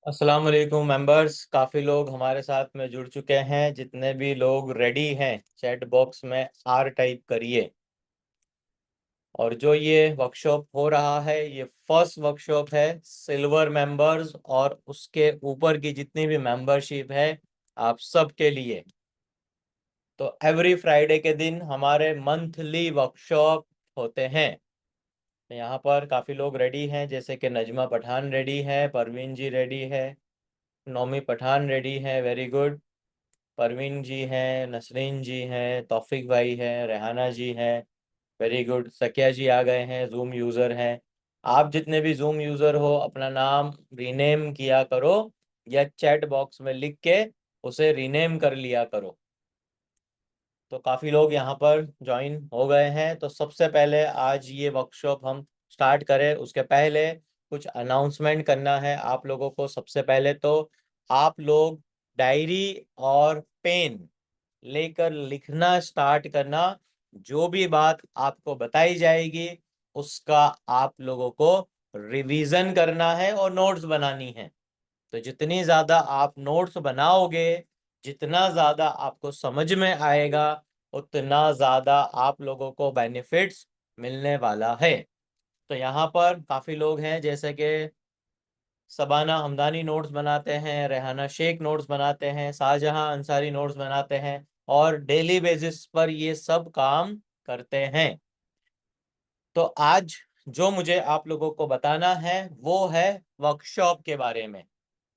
अस्सलाम वालेकुम मेंबर्स। काफ़ी लोग हमारे साथ में जुड़ चुके हैं। जितने भी लोग रेडी हैं चैट बॉक्स में आर टाइप करिए। और जो ये वर्कशॉप हो रहा है ये फर्स्ट वर्कशॉप है सिल्वर मेंबर्स और उसके ऊपर की जितनी भी मेंबरशिप है आप सब के लिए। तो एवरी फ्राइडे के दिन हमारे मंथली वर्कशॉप होते हैं। तो यहाँ पर काफ़ी लोग रेडी हैं, जैसे कि नजमा पठान रेडी है, परवीन जी रेडी है, नौमी पठान रेडी है, वेरी गुड। परवीन जी हैं, नसरीन जी हैं, तौफिक भाई हैं, रेहाना जी हैं, वेरी गुड। सकिया जी आ गए हैं, जूम यूज़र हैं। आप जितने भी जूम यूज़र हो अपना नाम रीनेम किया करो या चैट बॉक्स में लिख के उसे रीनेम कर लिया करो। तो काफ़ी लोग यहाँ पर ज्वाइन हो गए हैं। तो सबसे पहले आज ये वर्कशॉप हम स्टार्ट करें उसके पहले कुछ अनाउंसमेंट करना है आप लोगों को। सबसे पहले तो आप लोग डायरी और पेन लेकर लिखना स्टार्ट करना। जो भी बात आपको बताई जाएगी उसका आप लोगों को रिवीजन करना है और नोट्स बनानी है। तो जितनी ज्यादा आप नोट्स बनाओगे, जितना ज्यादा आपको समझ में आएगा, उतना ज्यादा आप लोगों को बेनिफिट्स मिलने वाला है। तो यहाँ पर काफी लोग हैं, जैसे कि सबाना हमदानी नोट्स बनाते हैं, रेहाना शेख नोट्स बनाते हैं, शाहजहां अंसारी नोट्स बनाते हैं और डेली बेसिस पर ये सब काम करते हैं। तो आज जो मुझे आप लोगों को बताना है वो है वर्कशॉप के बारे में।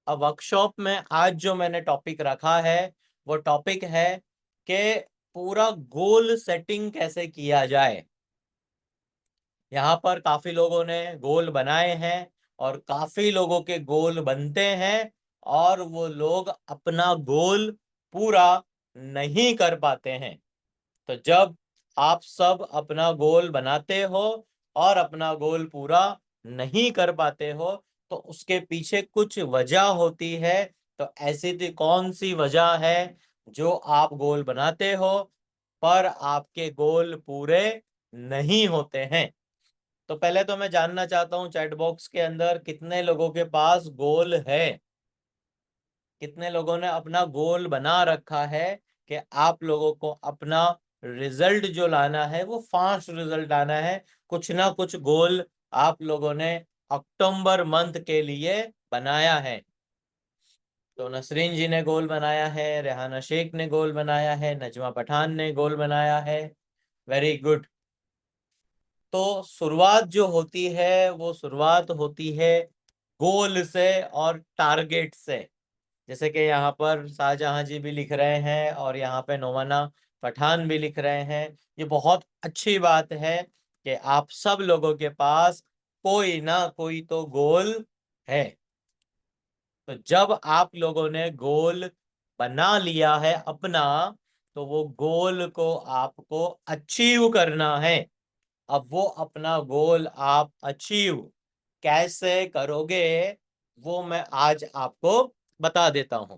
अब वर्कशॉप में आज जो मैंने टॉपिक रखा है वो टॉपिक है कि पूरा गोल सेटिंग कैसे किया जाए। यहाँ पर काफी लोगों ने गोल बनाए हैं और काफी लोगों के गोल बनते हैं और वो लोग अपना गोल पूरा नहीं कर पाते हैं। तो जब आप सब अपना गोल बनाते हो और अपना गोल पूरा नहीं कर पाते हो तो उसके पीछे कुछ वजह होती है। तो ऐसी थी कौन सी वजह है जो आप गोल बनाते हो पर आपके गोल पूरे नहीं होते हैं। तो पहले तो मैं जानना चाहता हूं चैट बॉक्स के अंदर कितने लोगों के पास गोल है, कितने लोगों ने अपना गोल बना रखा है कि आप लोगों को अपना रिजल्ट जो लाना है वो फास्ट रिजल्ट आना है। कुछ ना कुछ गोल आप लोगों ने अक्टूबर मंथ के लिए बनाया है। तो नसरीन जी ने गोल बनाया है, रेहाना शेख ने गोल बनाया है, नजमा पठान ने गोल बनाया है, वेरी गुड। तो शुरुआत जो होती है वो शुरुआत होती है गोल से और टारगेट से। जैसे कि यहाँ पर शाहजहां जी भी लिख रहे हैं और यहाँ पे नोमाना पठान भी लिख रहे हैं। ये बहुत अच्छी बात है कि आप सब लोगों के पास कोई ना कोई तो गोल है। तो जब आप लोगों ने गोल बना लिया है अपना, तो वो गोल को आपको अचीव करना है। अब वो अपना गोल आप अचीव कैसे करोगे वो मैं आज आपको बता देता हूं।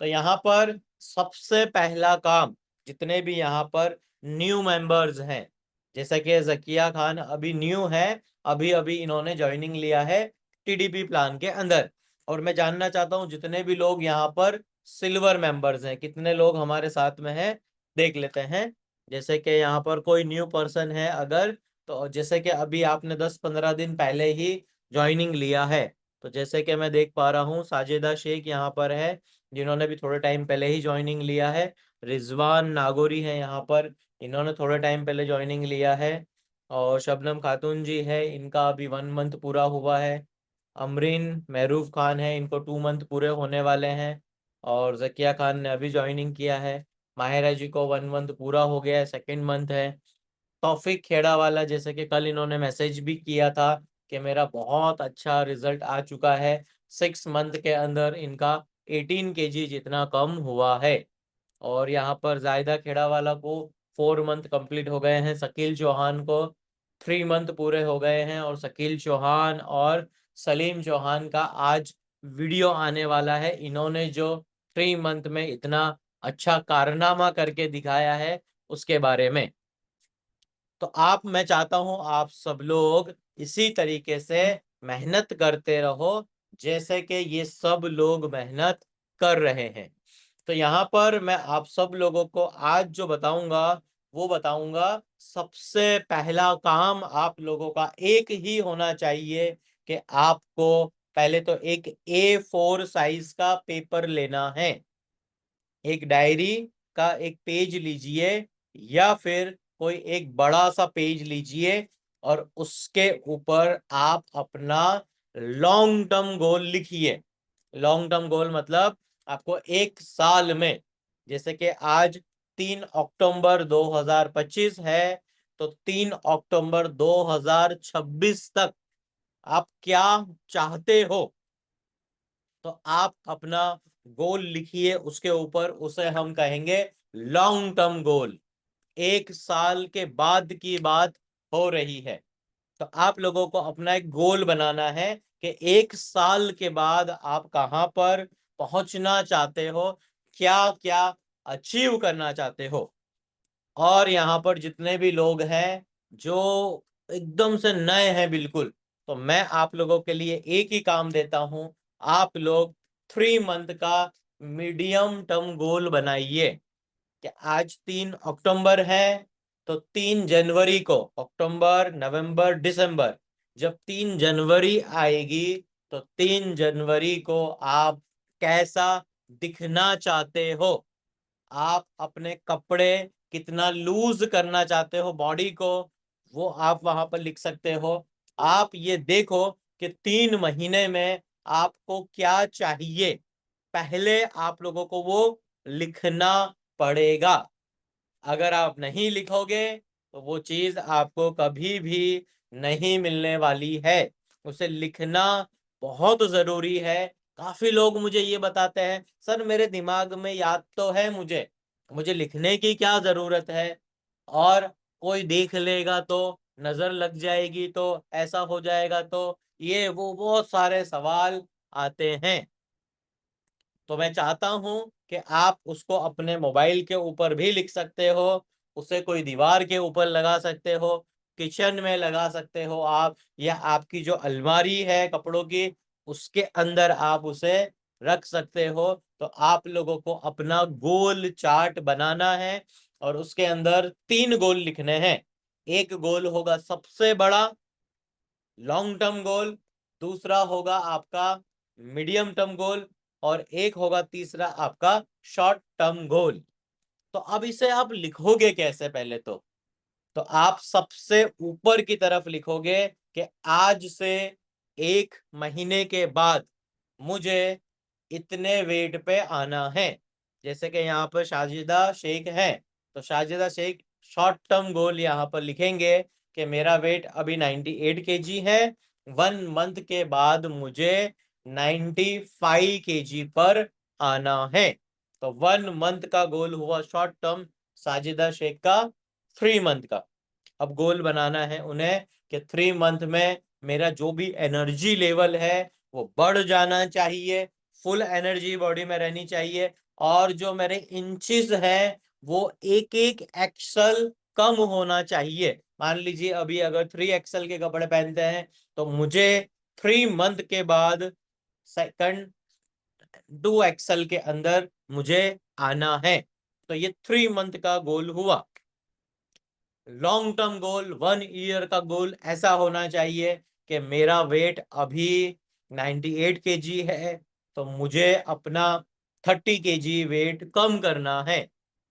तो यहाँ पर सबसे पहला काम, जितने भी यहाँ पर न्यू मेंबर्स हैं, जैसे कि जकिया खान अभी न्यू है, अभी अभी इन्होंने ज्वाइनिंग लिया है टीडीपी प्लान के अंदर। और मैं जानना चाहता हूँ जितने भी लोग यहाँ पर सिल्वर मेंबर्स हैं कितने लोग हमारे साथ में हैं, देख लेते हैं। जैसे कि यहाँ पर कोई न्यू पर्सन है अगर, तो जैसे कि अभी आपने 10-15 दिन पहले ही ज्वाइनिंग लिया है, तो जैसे कि मैं देख पा रहा हूँ साजिदा शेख यहाँ पर है जिन्होंने भी थोड़े टाइम पहले ही ज्वाइनिंग लिया है। रिजवान नागोरी है यहाँ पर, इन्होंने थोड़े टाइम पहले ज्वाइनिंग लिया है। और शबनम खातून जी है, इनका अभी 1 मंथ पूरा हुआ है। अमरीन महरूफ खान है, इनको 2 मंथ पूरे होने वाले हैं। और जकिया खान ने अभी ज्वाइनिंग किया है। माहिरा जी को 1 मंथ पूरा हो गया है, 2nd मंथ है। तौफिक खेड़ा वाला, जैसे कि कल इन्होंने मैसेज भी किया था कि मेरा बहुत अच्छा रिजल्ट आ चुका है, 6 मंथ के अंदर इनका 18 kg जितना कम हुआ है। और यहाँ पर जायदा खेड़ा वाला को 4 मंथ कंप्लीट हो गए हैं। शकील चौहान को 3 मंथ पूरे हो गए हैं। और शकील चौहान और सलीम चौहान का आज वीडियो आने वाला है। इन्होंने जो 3 मंथ में इतना अच्छा कारनामा करके दिखाया है उसके बारे में। तो मैं चाहता हूं आप सब लोग इसी तरीके से मेहनत करते रहो जैसे कि ये सब लोग मेहनत कर रहे हैं। तो यहाँ पर मैं आप सब लोगों को आज जो बताऊंगा वो बताऊंगा, सबसे पहला काम आप लोगों का एक ही होना चाहिए कि आपको पहले तो एक A4 साइज का पेपर लेना है। एक डायरी का एक पेज लीजिए या फिर कोई एक बड़ा सा पेज लीजिए और उसके ऊपर आप अपना लॉन्ग टर्म गोल लिखिए। लॉन्ग टर्म गोल मतलब आपको एक साल में, जैसे कि आज 3 अक्टूबर 2025 है, तो 3 अक्टूबर 2026 तक आप क्या चाहते हो, तो आप अपना गोल लिखिए उसके ऊपर। उसे हम कहेंगे लॉन्ग टर्म गोल। एक साल के बाद की बात हो रही है, तो आप लोगों को अपना एक गोल बनाना है कि एक साल के बाद आप कहां पर पहुंचना चाहते हो, क्या क्या अचीव करना चाहते हो। और यहाँ पर जितने भी लोग हैं जो एकदम से नए हैं बिल्कुल, तो मैं आप लोगों के लिए एक ही काम देता हूं, आप लोग 3 मंथ का मीडियम टर्म गोल बनाइए। कि आज 3 अक्टूबर है, तो 3 जनवरी को, अक्टूबर नवंबर दिसंबर, जब 3 जनवरी आएगी तो 3 जनवरी को आप कैसा दिखना चाहते हो, आप अपने कपड़े कितना लूज करना चाहते हो बॉडी को, वो आप वहां पर लिख सकते हो। आप ये देखो कि 3 महीने में आपको क्या चाहिए, पहले आप लोगों को वो लिखना पड़ेगा। अगर आप नहीं लिखोगे तो वो चीज आपको कभी भी नहीं मिलने वाली है। उसे लिखना बहुत जरूरी है। काफी लोग मुझे ये बताते हैं, सर मेरे दिमाग में याद तो है, मुझे मुझे लिखने की क्या जरूरत है, और कोई देख लेगा तो, नजर लग जाएगी तो, ऐसा हो जाएगा तो, ये वो बहुत सारे सवाल आते हैं। तो मैं चाहता हूं कि आप उसको अपने मोबाइल के ऊपर भी लिख सकते हो, उसे कोई दीवार के ऊपर लगा सकते हो, किचन में लगा सकते हो आप, या आपकी जो अलमारी है कपड़ों की उसके अंदर आप उसे रख सकते हो। तो आप लोगों को अपना गोल चार्ट बनाना है और उसके अंदर 3 गोल लिखने हैं। एक गोल होगा सबसे बड़ा लॉन्ग टर्म गोल, दूसरा होगा आपका मीडियम टर्म गोल, और एक होगा तीसरा आपका शॉर्ट टर्म गोल। तो अब इसे आप लिखोगे कैसे, पहले तो आप सबसे ऊपर की तरफ लिखोगे कि आज से 1 महीने के बाद मुझे इतने वेट पे आना है। जैसे कि यहाँ पर शाजिदा शेख है, तो शाजिदा शेख शॉर्ट टर्म गोल यहाँ पर लिखेंगे कि मेरा वेट अभी 98 kg है, 1 मंथ के बाद मुझे 95 kg पर आना है। तो 1 मंथ का गोल हुआ शॉर्ट टर्म, साजिदा शेख का 3 मंथ का। अब गोल बनाना है उन्हें कि 3 मंथ में मेरा जो भी एनर्जी लेवल है वो बढ़ जाना चाहिए, फुल एनर्जी बॉडी में रहनी चाहिए, और जो मेरे इंचेस हैं वो एक एक एक्सल कम होना चाहिए। मान लीजिए अभी अगर 3 एक्सल के कपड़े पहनते हैं तो मुझे 3 मंथ के बाद सेकंड 2 एक्सल के अंदर मुझे आना है। तो ये 3 मंथ का गोल हुआ। लॉन्ग टर्म गोल 1 ईयर का गोल ऐसा होना चाहिए कि मेरा वेट अभी 98 kg है, तो मुझे अपना 30 kg वेट कम करना है।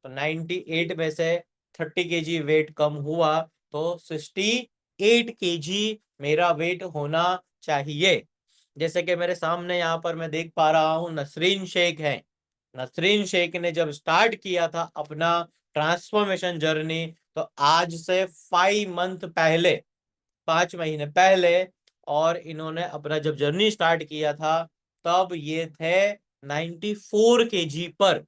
तो 98 में से 30 kg वेट कम हुआ तो 68 kg मेरा वेट होना चाहिए। जैसे कि मेरे सामने यहाँ पर मैं देख पा रहा हूँ नसरीन शेख है। नसरीन शेख ने जब स्टार्ट किया था अपना ट्रांसफॉर्मेशन जर्नी, तो आज से 5 मंथ पहले, 5 महीने पहले, और इन्होंने अपना जब जर्नी स्टार्ट किया था तब ये थे 94 kg पर।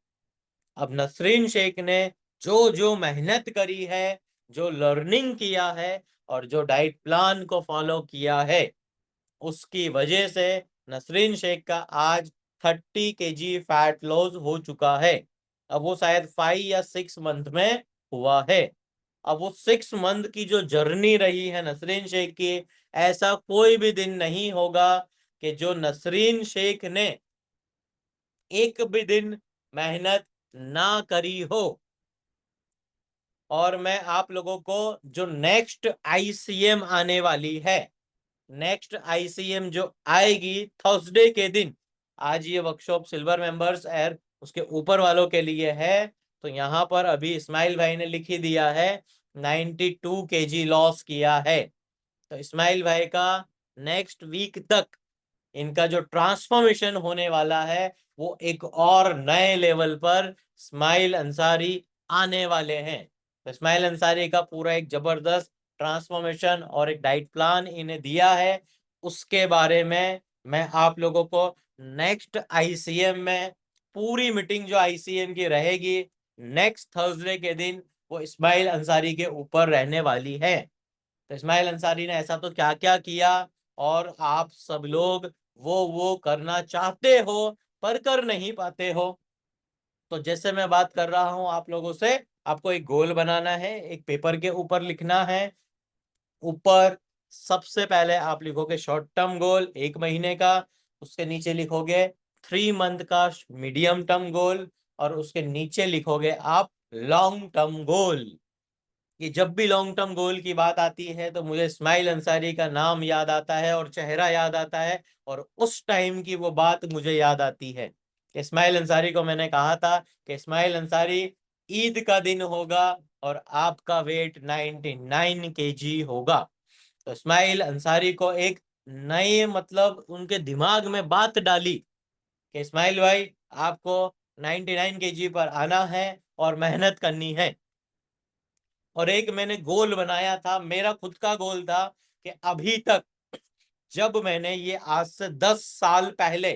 अब नसरीन शेख ने जो जो मेहनत करी है, जो लर्निंग किया है, और जो डाइट प्लान को फॉलो किया है, उसकी वजह से नसरीन शेख का आज 30 kg फैट लॉस हो चुका है। अब वो शायद 5 या 6 मंथ में हुआ है। अब वो 6 मंथ की जो जर्नी रही है नसरीन शेख की, ऐसा कोई भी दिन नहीं होगा कि जो नसरीन शेख ने एक भी दिन मेहनत ना करी हो। और मैं आप लोगों को जो नेक्स्ट आईसीएम आने वाली है, नेक्स्ट आईसीएम जो आएगी थर्सडे के दिन, आज ये वर्कशॉप सिल्वर मेंबर्स और उसके ऊपर वालों के लिए है। तो यहाँ पर अभी इस्माइल भाई ने लिख ही दिया है 92 केजी लॉस किया है। तो इस्माइल भाई का नेक्स्ट वीक तक इनका जो ट्रांसफॉर्मेशन होने वाला है वो एक और नए लेवल पर इस्माइल अंसारी आने वाले हैं। तो इस्माइल अंसारी का पूरा एक जबरदस्त ट्रांसफॉर्मेशन और एक डाइट प्लान इन्हें दिया है। उसके बारे में मैं आप लोगों को नेक्स्ट आईसीएम में, पूरी मीटिंग जो आईसीएम की रहेगी नेक्स्ट थर्सडे के दिन, वो इस्माइल अंसारी के ऊपर रहने वाली है। तो इस्माइल अंसारी ने ऐसा तो क्या क्या किया, और आप सब लोग वो करना चाहते हो पर कर नहीं पाते हो। तो जैसे मैं बात कर रहा हूं आप लोगों से, आपको एक गोल बनाना है, एक पेपर के ऊपर लिखना है। ऊपर सबसे पहले आप लिखोगे शॉर्ट टर्म गोल 1 महीने का, उसके नीचे लिखोगे 3 मंथ का मीडियम टर्म गोल, और उसके नीचे लिखोगे आप लॉन्ग टर्म गोल। कि जब भी लॉन्ग टर्म गोल की बात आती है तो मुझे इस्माइल अंसारी का नाम याद आता है और चेहरा याद आता है, और उस टाइम की वो बात मुझे याद आती है। इस्माइल अंसारी को मैंने कहा था कि इस्माइल अंसारी, ईद का दिन होगा और आपका वेट 99 केजी होगा। तो इस्माइल अंसारी को एक नए, मतलब उनके दिमाग में बात डाली कि इस्माइल भाई आपको 99 केजी पर आना है और मेहनत करनी है। और एक मैंने गोल बनाया था, मेरा खुद का गोल था कि अभी तक जब मैंने ये आज से 10 साल पहले,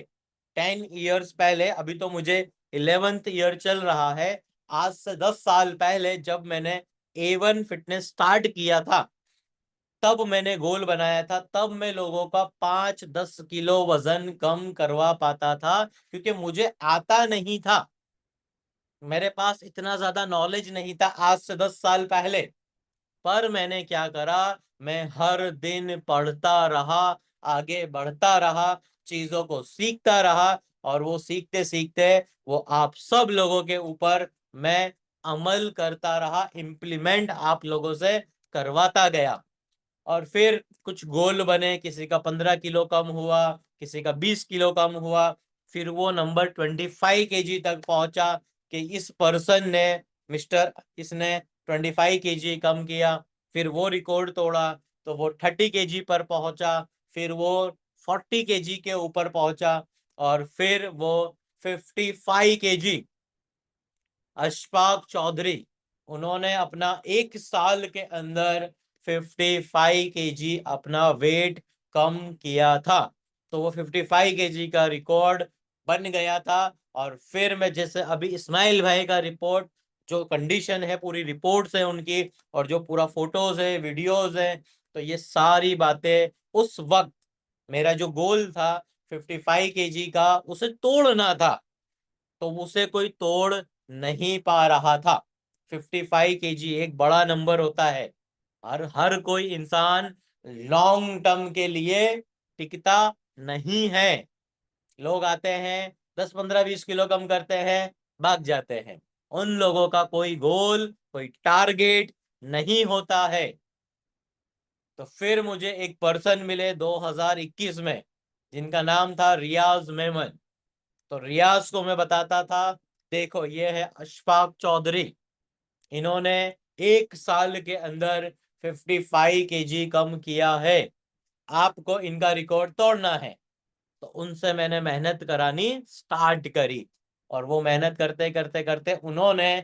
10 इयर्स पहले, अभी तो मुझे 11th ईयर चल रहा है, आज से 10 साल पहले जब मैंने A1 फिटनेस स्टार्ट किया था, तब मैंने गोल बनाया था, तब मैं लोगों का 5-10 किलो वजन कम करवा पाता था, क्योंकि मुझे आता नहीं था, मेरे पास इतना ज्यादा नॉलेज नहीं था आज से 10 साल पहले। पर मैंने क्या करा, मैं हर दिन पढ़ता रहा, आगे बढ़ता रहा, चीजों को सीखता रहा, और वो सीखते सीखते वो आप सब लोगों के ऊपर मैं अमल करता रहा, इम्प्लीमेंट आप लोगों से करवाता गया। और फिर कुछ गोल बने, किसी का 15 किलो कम हुआ, किसी का 20 किलो कम हुआ, फिर वो नंबर 25 केजी तक पहुंचा कि इस पर्सन ने, मिस्टर, इसने 25 केजी कम किया। फिर वो रिकॉर्ड तोड़ा तो वो 30 केजी पर पहुंचा, फिर वो 40 केजी के ऊपर पहुंचा, और फिर वो 55 केजी, अशफाक चौधरी, उन्होंने अपना 1 साल के अंदर 55 केजी अपना वेट कम किया था। तो वो 55 केजी का रिकॉर्ड बन गया था। और फिर मैं, जैसे अभी इस्माइल भाई का रिपोर्ट, जो कंडीशन है, पूरी रिपोर्ट्स है उनकी, और जो पूरा फोटोज है, वीडियोज है, तो ये सारी बातें उस वक्त, मेरा जो गोल था 55 केजी का, उसे तोड़ना था, तो उसे कोई तोड़ नहीं पा रहा था। 55 केजी एक बड़ा नंबर होता है, और हर कोई इंसान लॉन्ग टर्म के लिए टिकता नहीं है। लोग आते हैं, 10-15-20 किलो कम करते हैं, भाग जाते हैं। उन लोगों का कोई गोल, कोई टारगेट नहीं होता है। तो फिर मुझे एक पर्सन मिले 2021 में, जिनका नाम था रियाज मेमन। तो रियाज को मैं बताता था, देखो ये है अशफाक चौधरी, इन्होंने 1 साल के अंदर 55 केजी कम किया है, आपको इनका रिकॉर्ड तोड़ना है। तो उनसे मैंने मेहनत करानी स्टार्ट करी, और वो मेहनत करते करते करते उन्होंने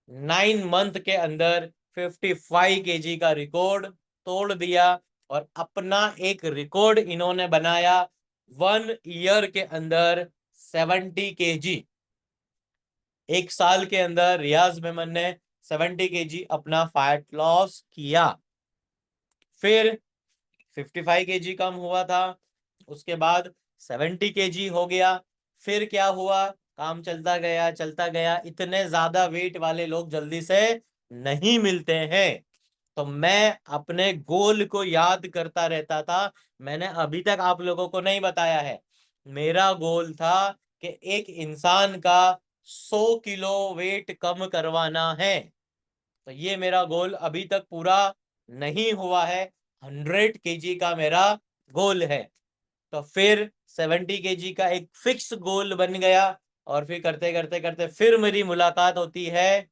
9 मंथ के अंदर 55 केजी का रिकॉर्ड तोड़ दिया, और अपना एक रिकॉर्ड इन्होंने बनाया 1 ईयर के अंदर 70 केजी। 1 साल के अंदर रियाज मेमन ने 70 केजी अपना फैट लॉस किया। फिर 55 केजी कम हुआ था, उसके बाद 70 केजी हो गया। फिर क्या हुआ, काम चलता गया, इतने ज्यादा वेट वाले लोग जल्दी से नहीं मिलते हैं। तो मैं अपने गोल को याद करता रहता था। मैंने अभी तक आप लोगों को नहीं बताया है, मेरा गोल था कि एक इंसान का 100 किलो वेट कम करवाना है। तो ये मेरा गोल अभी तक पूरा नहीं हुआ है। 100 केजी का मेरा गोल है। तो फिर 70 केजी का एक फिक्स गोल बन गया। और फिर करते करते करते फिर मेरी मुलाकात होती है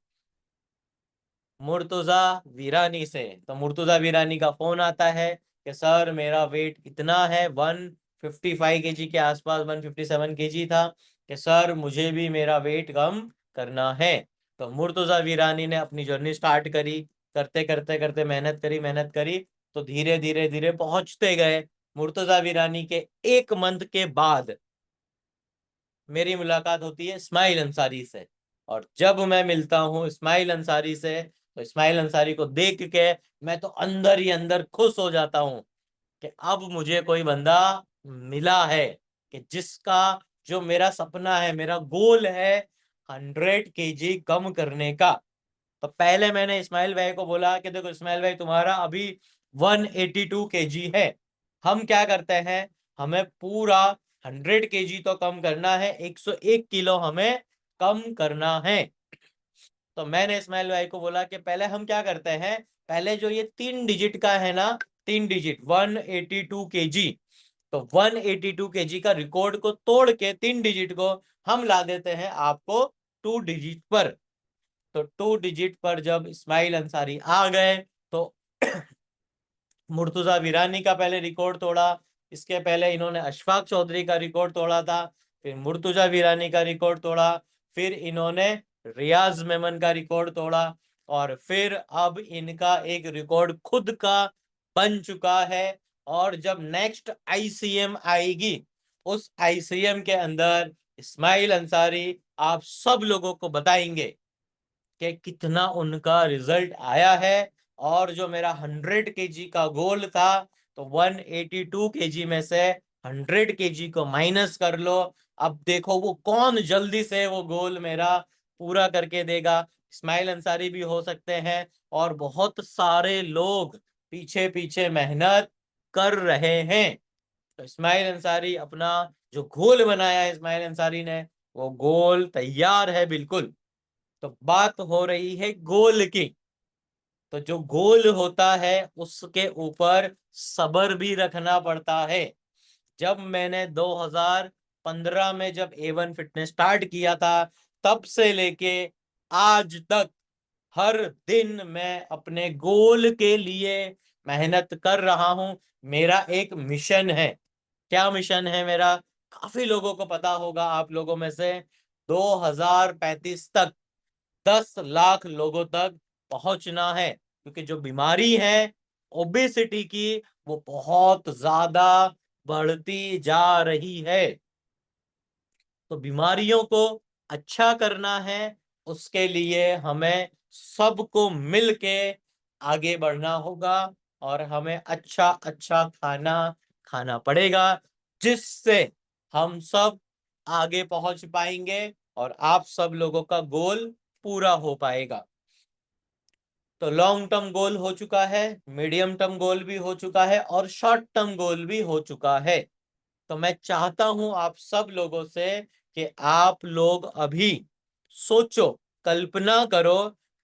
मुर्तुजा वीरानी से। तो मुर्तुजा वीरानी का फोन आता है कि सर मेरा वेट इतना है, 155 केजी के आसपास, 157 केजी था, कि सर मुझे भी मेरा वेट कम करना है। तो मुर्तुजा वीरानी ने अपनी जर्नी स्टार्ट करी। करते करते करते मेहनत करी। तो धीरे धीरे धीरे पहुंचते गए। मुर्तुजा वीरानी के 1 मंथ के बाद मेरी मुलाकात होती है इस्माइल अंसारी से। और जब मैं मिलता हूँ इस्माइल अंसारी से, तो इस्माइल अंसारी को देख के मैं तो अंदर ही अंदर खुश हो जाता हूँ कि अब मुझे कोई बंदा मिला है कि जिसका, जो मेरा सपना है, मेरा गोल है 100 केजी कम करने का। तो पहले मैंने इस्माइल भाई को बोला कि देखो इस्माइल भाई, तुम्हारा अभी 182 केजी है। हम क्या करते हैं, हमें पूरा 100 केजी तो कम करना है, 101 किलो हमें कम करना है। तो मैंने इस्माइल भाई को बोला कि पहले हम क्या करते हैं, पहले जो ये 3 डिजिट का है ना, 3 डिजिट 182 केजी, तो 182 केजी का रिकॉर्ड को तोड़ के 3 डिजिट को हम ला देते हैं आपको 2 डिजिट पर। तो 2 डिजिट पर जब इस्माइल अंसारी आ गए, तो मुर्तुजा वीरानी का पहले रिकॉर्ड तोड़ा। इसके पहले इन्होंने अशफाक चौधरी का रिकॉर्ड तोड़ा था। फिर मुर्तुजा वीरानी का रिकॉर्ड तोड़ा। फिर इन्होंने रियाज मेमन का रिकॉर्ड तोड़ा। और फिर अब इनका एक रिकॉर्ड खुद का बन चुका है। और जब नेक्स्ट आईसीएम आएगी, उस आईसीएम के अंदर इस्माइल अंसारी आप सब लोगों को बताएंगे कि कितना उनका रिजल्ट आया है। और जो मेरा 100 केजी का गोल था, तो 182 केजी में से 100 केजी को माइनस कर लो। अब देखो वो कौन जल्दी से वो गोल मेरा पूरा करके देगा। इस्माइल अंसारी भी हो सकते हैं, और बहुत सारे लोग पीछे पीछे मेहनत कर रहे हैं। तो इस्माइल अंसारी अपना जो गोल बनाया है, इस्माइल अंसारी ने, वो गोल तैयार है बिल्कुल। तो बात हो रही है गोल की। तो जो गोल होता है उसके ऊपर सब्र भी रखना पड़ता है। जब मैंने 2015 में जब A1 फिटनेस स्टार्ट किया था, तब से लेके आज तक हर दिन मैं अपने गोल के लिए मेहनत कर रहा हूं। मेरा एक मिशन है। क्या मिशन है मेरा? काफी लोगों को पता होगा, आप लोगों में से 2035 तक 10 लाख लोगों तक पहुंचना है। क्योंकि जो बीमारी है ओबेसिटी की, वो बहुत ज्यादा बढ़ती जा रही है। तो बीमारियों को अच्छा करना है, उसके लिए हमें सबको मिलके आगे बढ़ना होगा। और हमें अच्छा अच्छा खाना खाना पड़ेगा, जिससे हम सब आगे पहुंच पाएंगे और आप सब लोगों का गोल पूरा हो पाएगा। तो लॉन्ग टर्म गोल हो चुका है, मीडियम टर्म गोल भी हो चुका है, और शॉर्ट टर्म गोल भी हो चुका है। तो मैं चाहता हूं आप सब लोगों से कि आप लोग अभी सोचो, कल्पना करो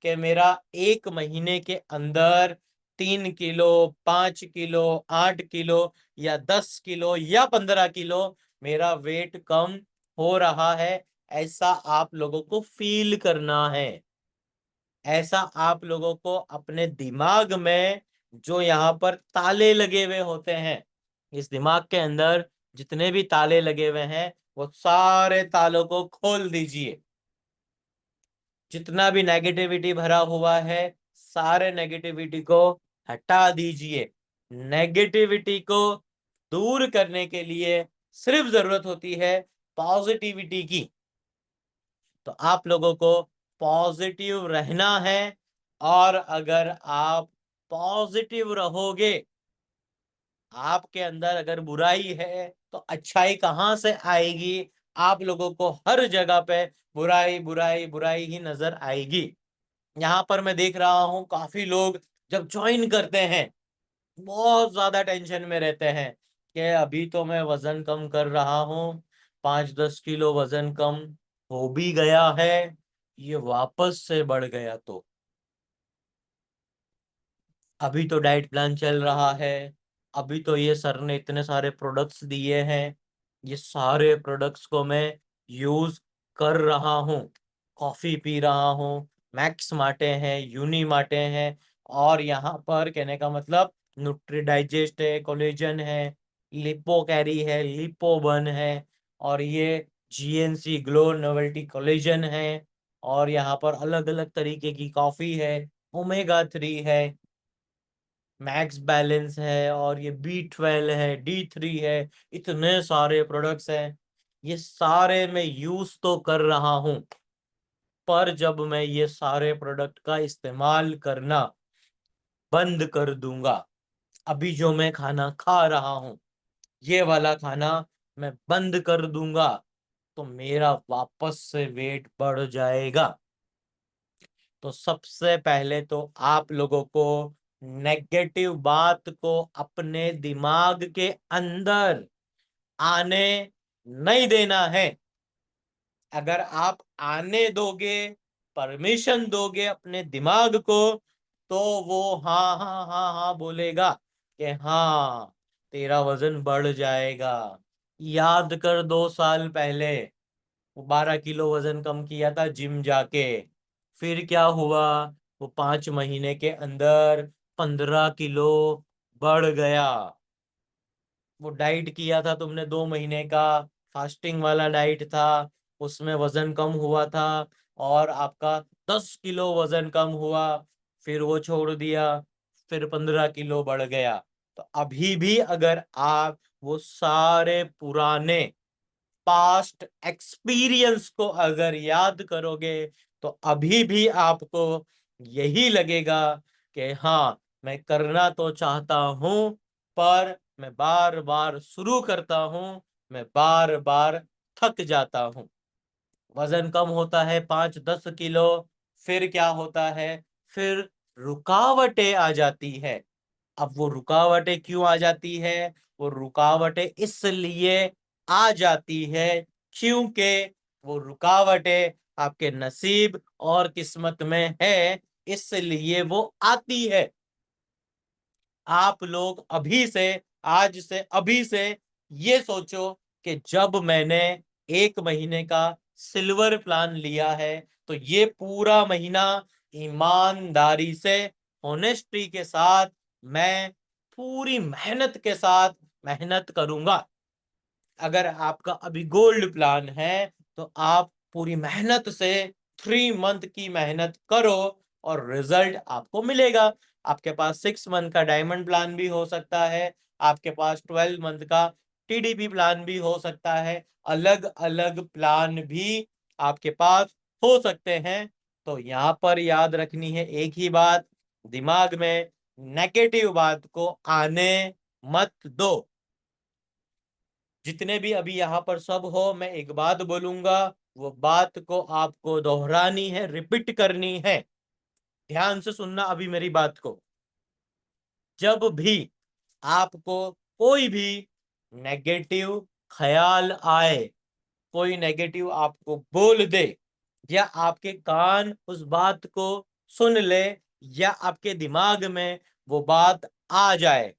कि मेरा 1 महीने के अंदर 3 किलो, 5 किलो, 8 किलो, या 10 किलो, या 15 किलो मेरा वेट कम हो रहा है। ऐसा आप लोगों को फील करना है। ऐसा आप लोगों को अपने दिमाग में, जो यहाँ पर ताले लगे हुए होते हैं, इस दिमाग के अंदर जितने भी ताले लगे हुए हैं, वो सारे तालों को खोल दीजिए। जितना भी नेगेटिविटी भरा हुआ है, सारे नेगेटिविटी को हटा दीजिए। नेगेटिविटी को दूर करने के लिए सिर्फ जरूरत होती है पॉजिटिविटी की। तो आप लोगों को पॉजिटिव रहना है। और अगर आप पॉजिटिव रहोगे, आपके अंदर अगर बुराई है तो अच्छाई कहाँ से आएगी? आप लोगों को हर जगह पे बुराई बुराई बुराई ही नजर आएगी। यहाँ पर मैं देख रहा हूँ काफी लोग जब ज्वाइन करते हैं बहुत ज्यादा टेंशन में रहते हैं कि अभी तो मैं वजन कम कर रहा हूँ, 5-10 किलो वजन कम हो भी गया है, ये वापस से बढ़ गया तो अभी तो डाइट प्लान चल रहा है, अभी तो ये सर ने इतने सारे प्रोडक्ट्स दिए हैं, ये सारे प्रोडक्ट्स को मैं यूज कर रहा हूँ, कॉफी पी रहा हूँ, मैक्स माटे हैं, यूनी माटे हैं, और यहाँ पर कहने का मतलब न्यूट्री डाइजेस्ट है, कोलेजन है, लिपो कैरी है, लिपोबन है, और ये जीएनसी ग्लो नोवेल्टी कोलेजन है, और यहाँ पर अलग अलग तरीके की कॉफी है, ओमेगा 3 है, मैक्स बैलेंस है, और ये B12 है, D3 है, इतने सारे प्रोडक्ट्स हैं, ये सारे मैं यूज तो कर रहा हूं, पर जब मैं ये सारे प्रोडक्ट का इस्तेमाल करना बंद कर दूंगा, अभी जो मैं खाना खा रहा हूं ये वाला खाना मैं बंद कर दूंगा, तो मेरा वापस से वेट बढ़ जाएगा। तो सबसे पहले तो आप लोगों को नेगेटिव बात को अपने दिमाग के अंदर आने नहीं देना है। अगर आप आने दोगे, परमिशन दोगे अपने दिमाग को, तो वो हाँ हाँ हाँ हाँ बोलेगा कि हाँ तेरा वजन बढ़ जाएगा। याद कर 2 साल पहले वो 12 किलो वजन कम किया था जिम जाके, फिर क्या हुआ, वो 5 महीने के अंदर 15 किलो बढ़ गया। वो डाइट किया था तुमने 2 महीने का, फास्टिंग वाला डाइट था, उसमें वजन कम हुआ था, और आपका 10 किलो वजन कम हुआ, फिर वो छोड़ दिया, फिर 15 किलो बढ़ गया। तो अभी भी अगर आप वो सारे पुराने पास्ट एक्सपीरियंस को अगर याद करोगे, तो अभी भी आपको यही लगेगा कि हाँ मैं करना तो चाहता हूं, पर मैं बार बार शुरू करता हूं, मैं बार बार थक जाता हूं। वजन कम होता है 5-10 किलो, फिर क्या होता है, फिर रुकावटें आ जाती है। अब वो रुकावटें क्यों आ जाती है, वो रुकावटें इसलिए आ जाती है क्योंकि वो रुकावटें आपके नसीब और किस्मत में है, इसलिए वो आती है। आप लोग अभी से, आज से, अभी से ये सोचो कि जब मैंने 1 महीने का सिल्वर प्लान लिया है, तो ये पूरा महीना ईमानदारी से, ऑनेस्टी के साथ, मैं पूरी मेहनत के साथ मेहनत करूंगा। अगर आपका अभी गोल्ड प्लान है, तो आप पूरी मेहनत से 3 मंथ की मेहनत करो और रिजल्ट आपको मिलेगा। आपके पास 6 मंथ का डायमंड प्लान भी हो सकता है, आपके पास 12 मंथ का TDP प्लान भी हो सकता है, अलग अलग प्लान भी आपके पास हो सकते हैं। तो यहाँ पर याद रखनी है एक ही बात, दिमाग में नेगेटिव बात को आने मत दो। जितने भी अभी यहाँ पर सब हो, मैं एक बात बोलूंगा, वो बात को आपको दोहरानी है, रिपीट करनी है। ध्यान से सुनना अभी मेरी बात को। जब भी आपको कोई भी नेगेटिव ख्याल आए, कोई नेगेटिव आपको बोल दे, या आपके कान उस बात को सुन ले, या आपके दिमाग में वो बात आ जाए,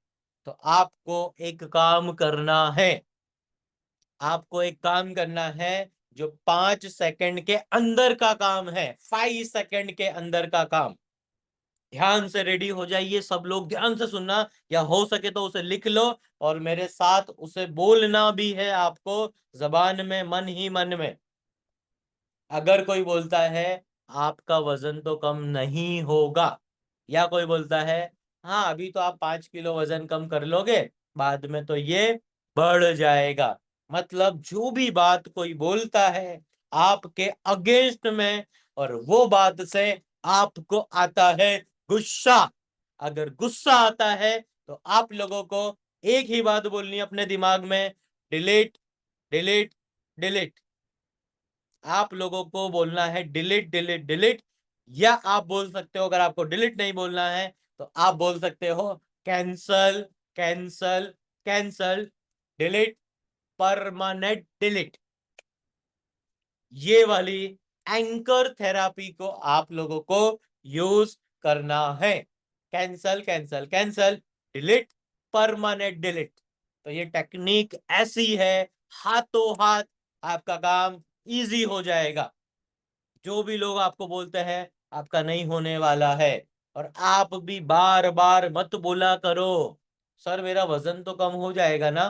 तो आपको एक काम करना है। आपको एक काम करना है, जो 5 सेकंड के अंदर का काम है, 5 सेकंड के अंदर का काम। ध्यान से रेडी हो जाइए सब लोग, ध्यान से सुनना, या हो सके तो उसे लिख लो, और मेरे साथ उसे बोलना भी है आपको, जबान में, मन ही मन में। अगर कोई बोलता है आपका वजन तो कम नहीं होगा, या कोई बोलता है हाँ अभी तो आप 5 किलो वजन कम कर लोगे, बाद में तो ये बढ़ जाएगा, मतलब जो भी बात कोई बोलता है आपके अगेंस्ट में, और वो बात से आपको आता है गुस्सा। अगर गुस्सा आता है, तो आप लोगों को एक ही बात बोलनी है अपने दिमाग में, डिलीट, डिलीट, डिलीट। आप लोगों को बोलना है डिलीट, डिलीट, डिलीट। या आप बोल सकते हो, अगर आपको डिलीट नहीं बोलना है, तो आप बोल सकते हो cancel, cancel, cancel, delete, permanent delete. ये वाली एंकर थेरापी को आप लोगों को यूज करना है। Cancel, cancel, cancel, delete, permanent delete. तो ये टेक्निक ऐसी है, हाथों हाथ आपका काम इजी हो जाएगा। जो भी लोग आपको बोलते हैं आपका नहीं होने वाला है, और आप भी बार बार मत बोला करो सर मेरा वजन तो कम हो जाएगा ना।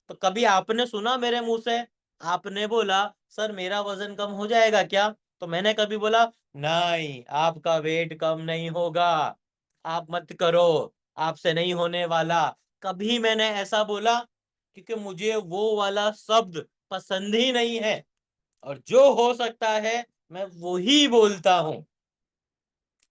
तो कभी आपने सुना मेरे मुंह से आपने बोला सर मेरा वजन कम हो जाएगा क्या? तो मैंने कभी बोला नहीं, आपका वेट कम नहीं होगा, आप मत करो, आपसे नहीं होने वाला। कभी मैंने ऐसा बोला? क्योंकि मुझे वो वाला शब्द पसंद ही नहीं है, और जो हो सकता है मैं वो ही बोलता हूं।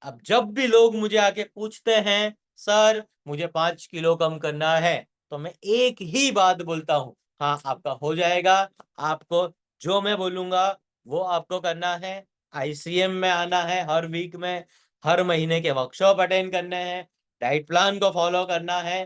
अब जब भी लोग मुझे आके पूछते हैं सर मुझे 5 किलो कम करना है, तो मैं एक ही बात बोलता हूं, हाँ आपका हो जाएगा। आपको जो मैं बोलूंगा वो आपको करना है। आईसीएम में आना है हर वीक में, हर महीने के वर्कशॉप अटेंड करने हैं, डाइट प्लान को फॉलो करना है,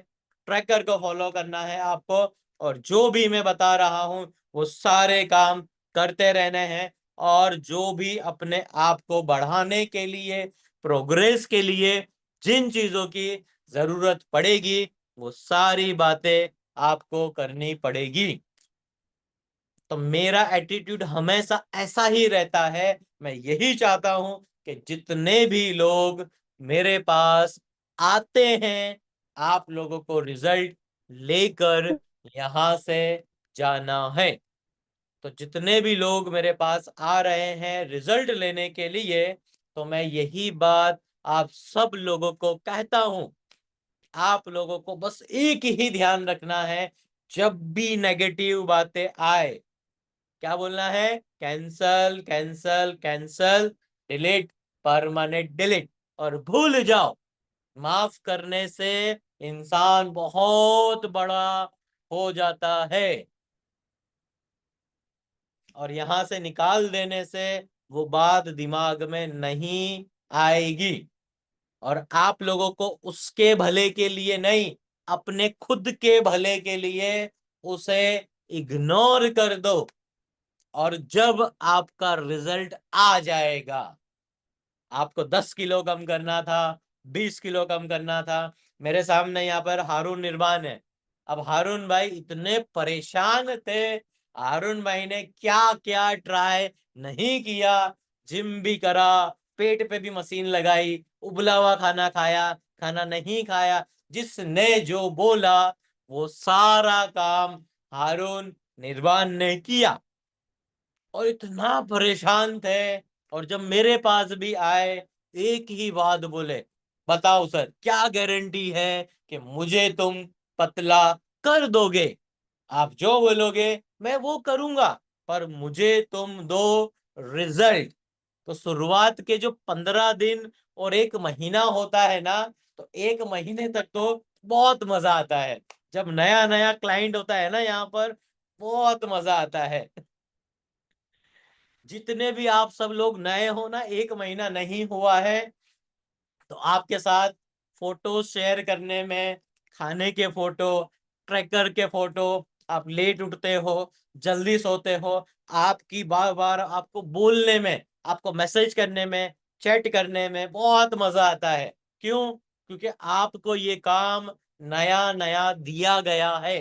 ट्रैकर को फॉलो करना है आपको, और जो भी मैं बता रहा हूं वो सारे काम करते रहने हैं। और जो भी अपने आप को बढ़ाने के लिए, प्रोग्रेस के लिए जिन चीजों की जरूरत पड़ेगी वो सारी बातें आपको करनी पड़ेगी। तो मेरा एटीट्यूड हमेशा ऐसा ही रहता है। मैं यही चाहता हूं कि जितने भी लोग मेरे पास आते हैं आप लोगों को रिजल्ट लेकर यहां से जाना है। तो जितने भी लोग मेरे पास आ रहे हैं रिजल्ट लेने के लिए, तो मैं यही बात आप सब लोगों को कहता हूं। आप लोगों को बस एक ही ध्यान रखना है, जब भी नेगेटिव बातें आए क्या बोलना है? Cancel, cancel, cancel, delete, permanent delete. और भूल जाओ, माफ करने से इंसान बहुत बड़ा हो जाता है, और यहां से निकाल देने से वो बात दिमाग में नहीं आएगी। और आप लोगों को उसके भले के लिए नहीं, अपने खुद के भले के लिए उसे इग्नोर कर दो। और जब आपका रिजल्ट आ जाएगा, आपको 10 किलो कम करना था, 20 किलो कम करना था। मेरे सामने यहाँ पर हारून निर्माण है। अब हारून भाई इतने परेशान थे, हारून भाई ने क्या क्या ट्राई नहीं किया, जिम भी करा, पेट पे भी मशीन लगाई, उबला हुआ खाना खाया, खाना नहीं खाया, जिसने जो बोला वो सारा काम हारून निर्वाण ने किया। और इतना परेशान थे, और जब मेरे पास भी आए एक ही बात बोले, बताओ सर क्या गारंटी है कि मुझे तुम पतला कर दोगे? आप जो बोलोगे मैं वो करूंगा, पर मुझे तुम दो रिजल्ट। तो शुरुआत के जो 15 दिन और 1 महीना होता है ना, तो 1 महीने तक तो बहुत मजा आता है। जब नया नया क्लाइंट होता है ना यहाँ पर, बहुत मजा आता है। जितने भी आप सब लोग नए हो ना, 1 महीना नहीं हुआ है, तो आपके साथ फोटो शेयर करने में, खाने के फोटो, ट्रैकर के फोटो, आप लेट उठते हो, जल्दी सोते हो, आपकी बार बार आपको बोलने में, आपको मैसेज करने में, चैट करने में बहुत मजा आता है। क्यों? क्योंकि आपको ये काम नया नया दिया गया है।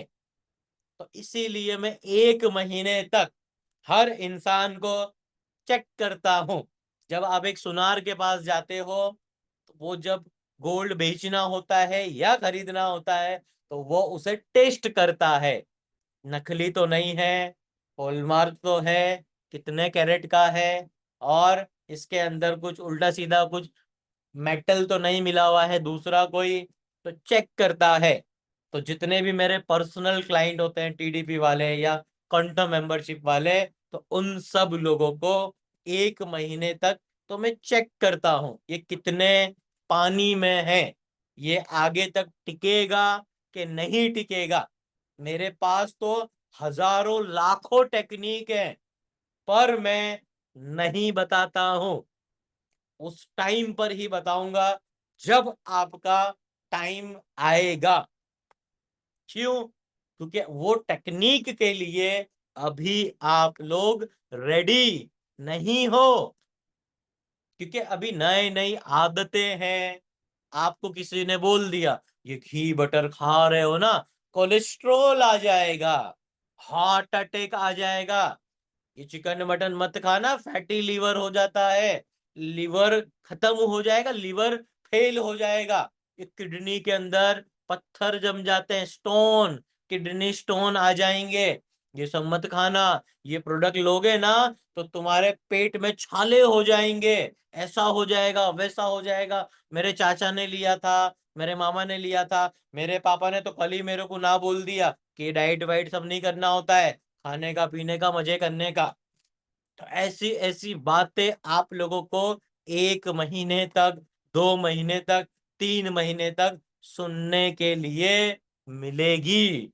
तो इसीलिए मैं 1 महीने तक हर इंसान को चेक करता हूं। जब आप एक सुनार के पास जाते हो, तो वो जब गोल्ड बेचना होता है या खरीदना होता है, तो वो उसे टेस्ट करता है, नकली तो नहीं है, हॉलमार्क तो है, कितने कैरेट का है, और इसके अंदर कुछ उल्टा सीधा कुछ मेटल तो नहीं मिला हुआ है दूसरा कोई, तो चेक करता है। तो जितने भी मेरे पर्सनल क्लाइंट होते हैं टीडीपी वाले या कंटो मेंबरशिप वाले, तो उन सब लोगों को 1 महीने तक तो मैं चेक करता हूं ये कितने पानी में है, ये आगे तक टिकेगा कि नहीं टिकेगा। मेरे पास तो हजारों लाखों टेक्निक है, पर मैं नहीं बताता हूं। उस टाइम पर ही बताऊंगा जब आपका टाइम आएगा। क्यों? क्योंकि वो टेक्निक के लिए अभी आप लोग रेडी नहीं हो, क्योंकि अभी नई नई आदतें हैं। आपको किसी ने बोल दिया ये घी बटर खा रहे हो ना, कोलेस्ट्रॉल आ जाएगा, हार्ट अटैक आ जाएगा। ये चिकन मटन मत खाना, फैटी लीवर हो जाता है, लीवर खत्म हो जाएगा, लीवर फेल हो जाएगा, ये किडनी के अंदर पत्थर जम जाते हैं, स्टोन, किडनी स्टोन आ जाएंगे, ये सब मत खाना। ये प्रोडक्ट लोगे ना तो तुम्हारे पेट में छाले हो जाएंगे, ऐसा हो जाएगा, वैसा हो जाएगा। मेरे चाचा ने लिया था, मेरे मामा ने लिया था, मेरे पापा ने तो कल ही मेरे को ना बोल दिया कि डाइट वाइट सब नहीं करना होता है, खाने का पीने का मजे करने का। तो ऐसी ऐसी बातें आप लोगों को 1 महीने तक, 2 महीने तक, 3 महीने तक सुनने के लिए मिलेगी।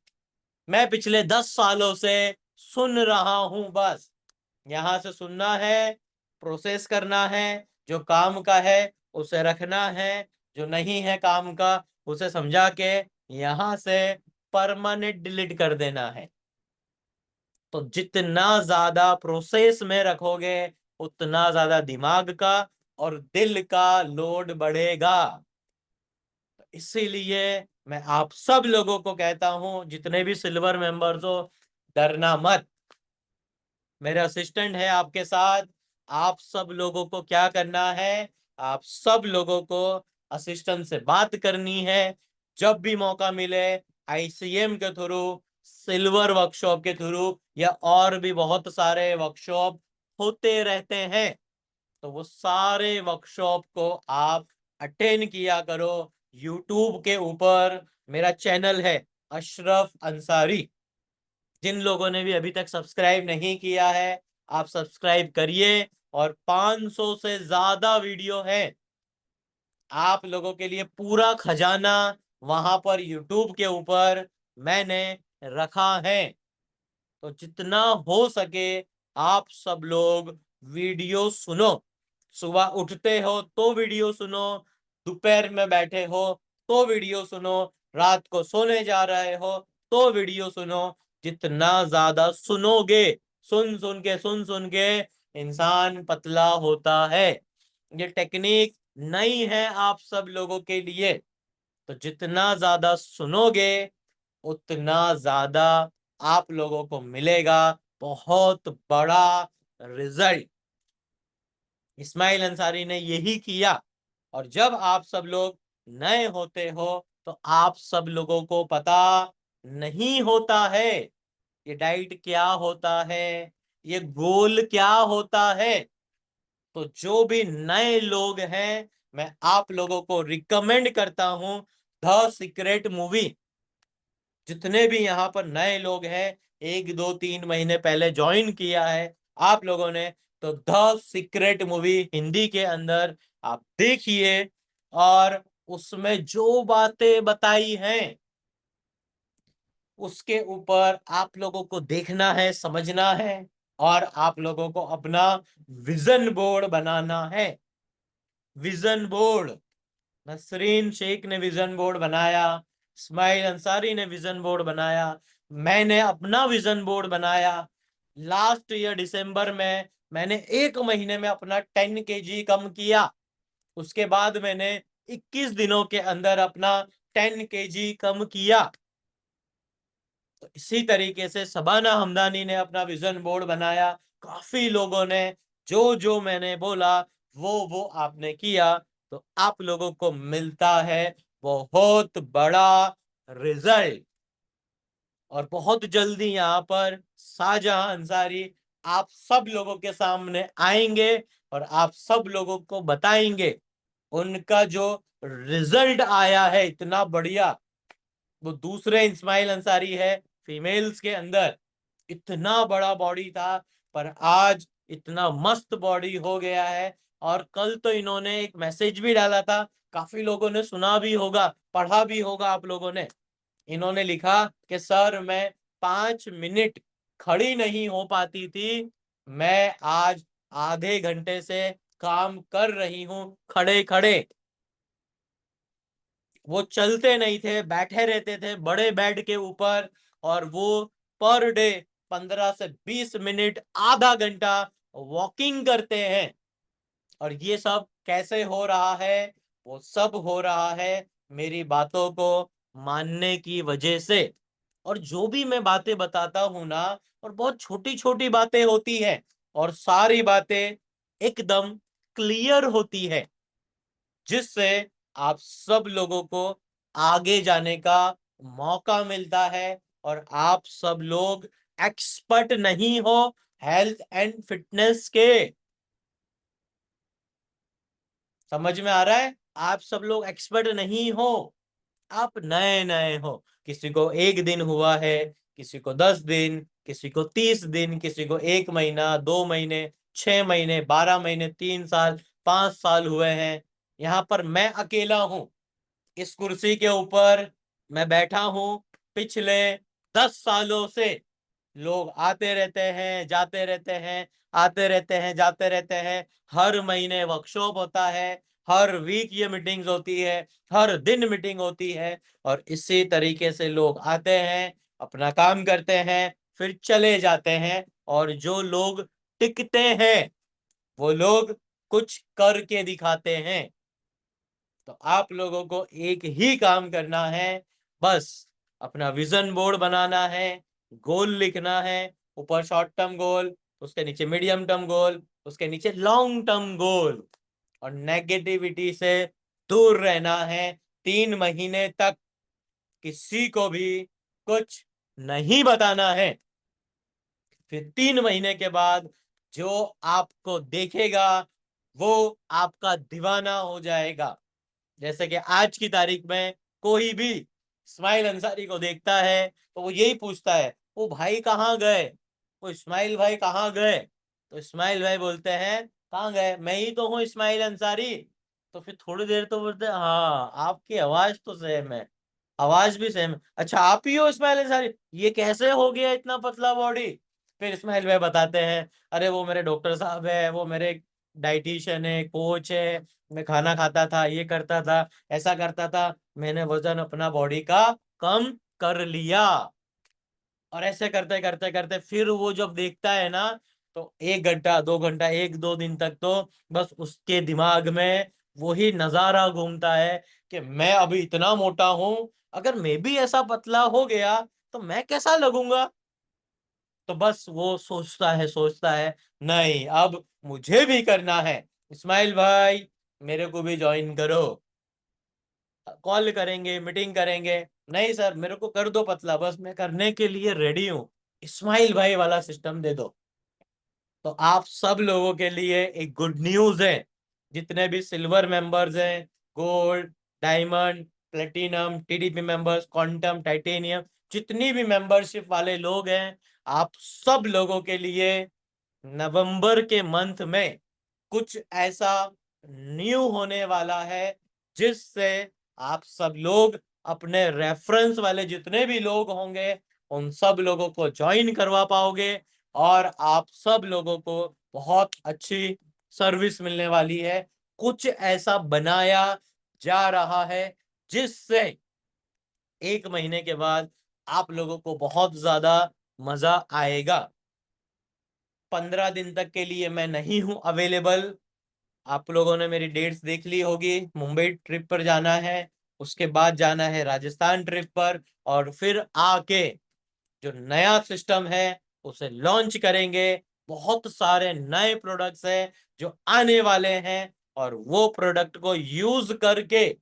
मैं पिछले 10 सालों से सुन रहा हूं, बस यहां से सुनना है, प्रोसेस करना है, जो काम का है उसे रखना है, जो नहीं है काम का उसे समझा के यहां से परमानेंट डिलीट कर देना है। तो जितना ज्यादा प्रोसेस में रखोगे उतना ज्यादा दिमाग का और दिल का लोड बढ़ेगा। तो इसीलिए मैं आप सब लोगों को कहता हूं, जितने भी सिल्वर मेंबर्स हो, डरना मत। मेरे असिस्टेंट है आपके साथ। आप सब लोगों को क्या करना है, आप सब लोगों को असिस्टेंट से बात करनी है। जब भी मौका मिले, आईसीएम के थ्रू, सिल्वर वर्कशॉप के थ्रू, या और भी बहुत सारे वर्कशॉप होते रहते हैं, तो वो सारे वर्कशॉप को आप अटेंड किया करो। यूट्यूब के ऊपर मेरा चैनल है अशरफ अंसारी। जिन लोगों ने भी अभी तक सब्सक्राइब नहीं किया है, आप सब्सक्राइब करिए। और 500 से ज्यादा वीडियो है आप लोगों के लिए, पूरा खजाना वहां पर यूट्यूब के ऊपर मैंने रखा है। तो जितना हो सके आप सब लोग वीडियो सुनो। सुबह उठते हो तो वीडियो सुनो, दोपहर में बैठे हो तो वीडियो सुनो, रात को सोने जा रहे हो तो वीडियो सुनो। जितना ज्यादा सुनोगे, सुन सुन के इंसान पतला होता है। ये टेक्निक नई है आप सब लोगों के लिए। तो जितना ज्यादा सुनोगे उतना ज्यादा आप लोगों को मिलेगा बहुत बड़ा रिजल्ट। इस्माइल अंसारी ने यही किया। और जब आप सब लोग नए होते हो तो आप सब लोगों को पता नहीं होता है ये डाइट क्या होता है, ये गोल क्या होता है। तो जो भी नए लोग हैं, मैं आप लोगों को रिकमेंड करता हूं द सीक्रेट मूवी। जितने भी यहाँ पर नए लोग हैं, 1 2 3 महीने पहले ज्वाइन किया है आप लोगों ने, तो द सीक्रेट मूवी हिंदी के अंदर आप देखिए। और उसमें जो बातें बताई हैं उसके ऊपर आप लोगों को देखना है, समझना है, और आप लोगों को अपना विजन बोर्ड बनाना है। विजन बोर्ड, नसरीन शेख ने विजन बोर्ड बनाया, इस्माइल अंसारी ने विजन बोर्ड बनाया, मैंने अपना विजन बोर्ड बनाया। लास्ट ईयर दिसंबर में मैंने 1 महीने में अपना 10 kg कम किया। उसके बाद मैंने 21 दिनों के अंदर अपना 10 kg कम किया। तो इसी तरीके से शबाना हमदानी ने अपना विजन बोर्ड बनाया। काफी लोगों ने जो जो मैंने बोला वो आपने किया, तो आप लोगों को मिलता है बहुत बड़ा रिजल्ट। और बहुत जल्दी यहाँ पर शाहजहां अंसारी आप सब लोगों के सामने आएंगे और आप सब लोगों को बताएंगे उनका जो रिजल्ट आया है इतना बढ़िया। वो दूसरे इस्माइल अंसारी है फीमेल्स के अंदर, इतना बड़ा बॉडी था, पर आज इतना मस्त बॉडी हो गया है। और कल तो इन्होंने एक मैसेज भी डाला था, काफी लोगों ने सुना भी होगा, पढ़ा भी होगा आप लोगों ने। इन्होंने लिखा कि सर मैं 5 मिनट खड़ी नहीं हो पाती थी, मैं आज आधे घंटे से काम कर रही हूं खड़े खड़े। वो चलते नहीं थे, बैठे रहते थे बड़े बेड के ऊपर, और वो पर डे 15 से 20 मिनट, आधा घंटा वॉकिंग करते हैं। और ये सब कैसे हो रहा है? वो सब हो रहा है मेरी बातों को मानने की वजह से। और जो भी मैं बातें बताता हूं ना, और बहुत छोटी छोटी बातें होती है, और सारी बातें एकदम क्लियर होती है, जिससे आप सब लोगों को आगे जाने का मौका मिलता है। और आप सब लोग एक्सपर्ट नहीं हो हेल्थ एंड फिटनेस के। समझ में आ रहा है? आप सब लोग एक्सपर्ट नहीं हो, आप नए नए हो। किसी को 1 दिन हुआ है, किसी को 10 दिन, किसी को 30 दिन, किसी को 1 महीना, 2 महीने, 6 महीने, 12 महीने, 3 साल, 5 साल हुए हैं। यहाँ पर मैं अकेला हूं इस कुर्सी के ऊपर, मैं बैठा हूं पिछले 10 सालों से। लोग आते रहते हैं, जाते रहते हैं, आते रहते हैं, जाते रहते हैं। हर महीने वर्कशॉप होता है, हर वीक ये मीटिंग्स होती है, हर दिन मीटिंग होती है। और इसी तरीके से लोग आते हैं, अपना काम करते हैं, फिर चले जाते हैं। और जो लोग टिकते हैं, वो लोग कुछ करके दिखाते हैं। तो आप लोगों को एक ही काम करना है, बस अपना विजन बोर्ड बनाना है, गोल लिखना है। ऊपर शॉर्ट टर्म गोल, उसके नीचे मीडियम टर्म गोल, उसके नीचे लॉन्ग टर्म गोल। और नेगेटिविटी से दूर रहना है 3 महीने तक। किसी को भी कुछ नहीं बताना है। फिर 3 महीने के बाद जो आपको देखेगा, वो आपका दीवाना हो जाएगा। जैसे कि आज की तारीख में कोई भी इस्माइल अंसारी को देखता है, तो वो यही पूछता है, वो भाई कहाँ गए, वो इस्माइल भाई कहाँ गए? तो इस्माइल भाई बोलते हैं, कहाँ गए, मैं ही तो हूँ इस्माइल अंसारी। तो फिर थोड़ी देर तो बोलते हैं, हाँ आपकी आवाज तो सेम है, आवाज भी सेम है, अच्छा आप ही हो इस्माइल अंसारी, ये कैसे हो गया इतना पतला बॉडी? फिर इस्माइल भाई बताते हैं, अरे वो मेरे डॉक्टर साहब है, वो मेरे डाइटिशियन है, कोच है, मैं खाना खाता था, ये करता था, ऐसा करता था, मैंने वजन अपना बॉडी का कम कर लिया। और ऐसे करते करते करते फिर वो जब देखता है ना, तो 1 घंटा, 2 घंटा, 1 2 दिन तक तो बस उसके दिमाग में वही नजारा घूमता है कि मैं अभी इतना मोटा हूं, अगर मैं भी ऐसा पतला हो गया तो मैं कैसा लगूंगा। तो बस वो सोचता है, नहीं अब मुझे भी करना है। इस्माइल भाई मेरे को भी ज्वाइन करो, कॉल करेंगे, मीटिंग करेंगे। नहीं सर मेरे को कर दो पतला, बस मैं करने के लिए रेडी हूँ, इस्माइल भाई वाला सिस्टम दे दो। तो आप सब लोगों के लिए एक गुड न्यूज है, जितने भी सिल्वर मेंबर्स हैं, gold, diamond, platinum, TDP members, quantum, titanium, जितनी भी मेंबरशिप वाले लोग हैं, आप सब लोगों के लिए नवंबर के मंथ में कुछ ऐसा न्यू होने वाला है, जिससे आप सब लोग अपने रेफरेंस वाले जितने भी लोग होंगे, उन सब लोगों को ज्वाइन करवा पाओगे। और आप सब लोगों को बहुत अच्छी सर्विस मिलने वाली है। कुछ ऐसा बनाया जा रहा है जिससे 1 महीने के बाद आप लोगों को बहुत ज्यादा मजा आएगा। 15 दिन तक के लिए मैं नहीं हूं अवेलेबल। आप लोगों ने मेरी डेट्स देख ली होगी, मुंबई ट्रिप पर जाना है, उसके बाद जाना है राजस्थान ट्रिप पर, और फिर आके जो नया सिस्टम है उसे लॉन्च करेंगे। बहुत सारे नए प्रोडक्ट्स हैं जो आने वाले हैं, और वो प्रोडक्ट को यूज करके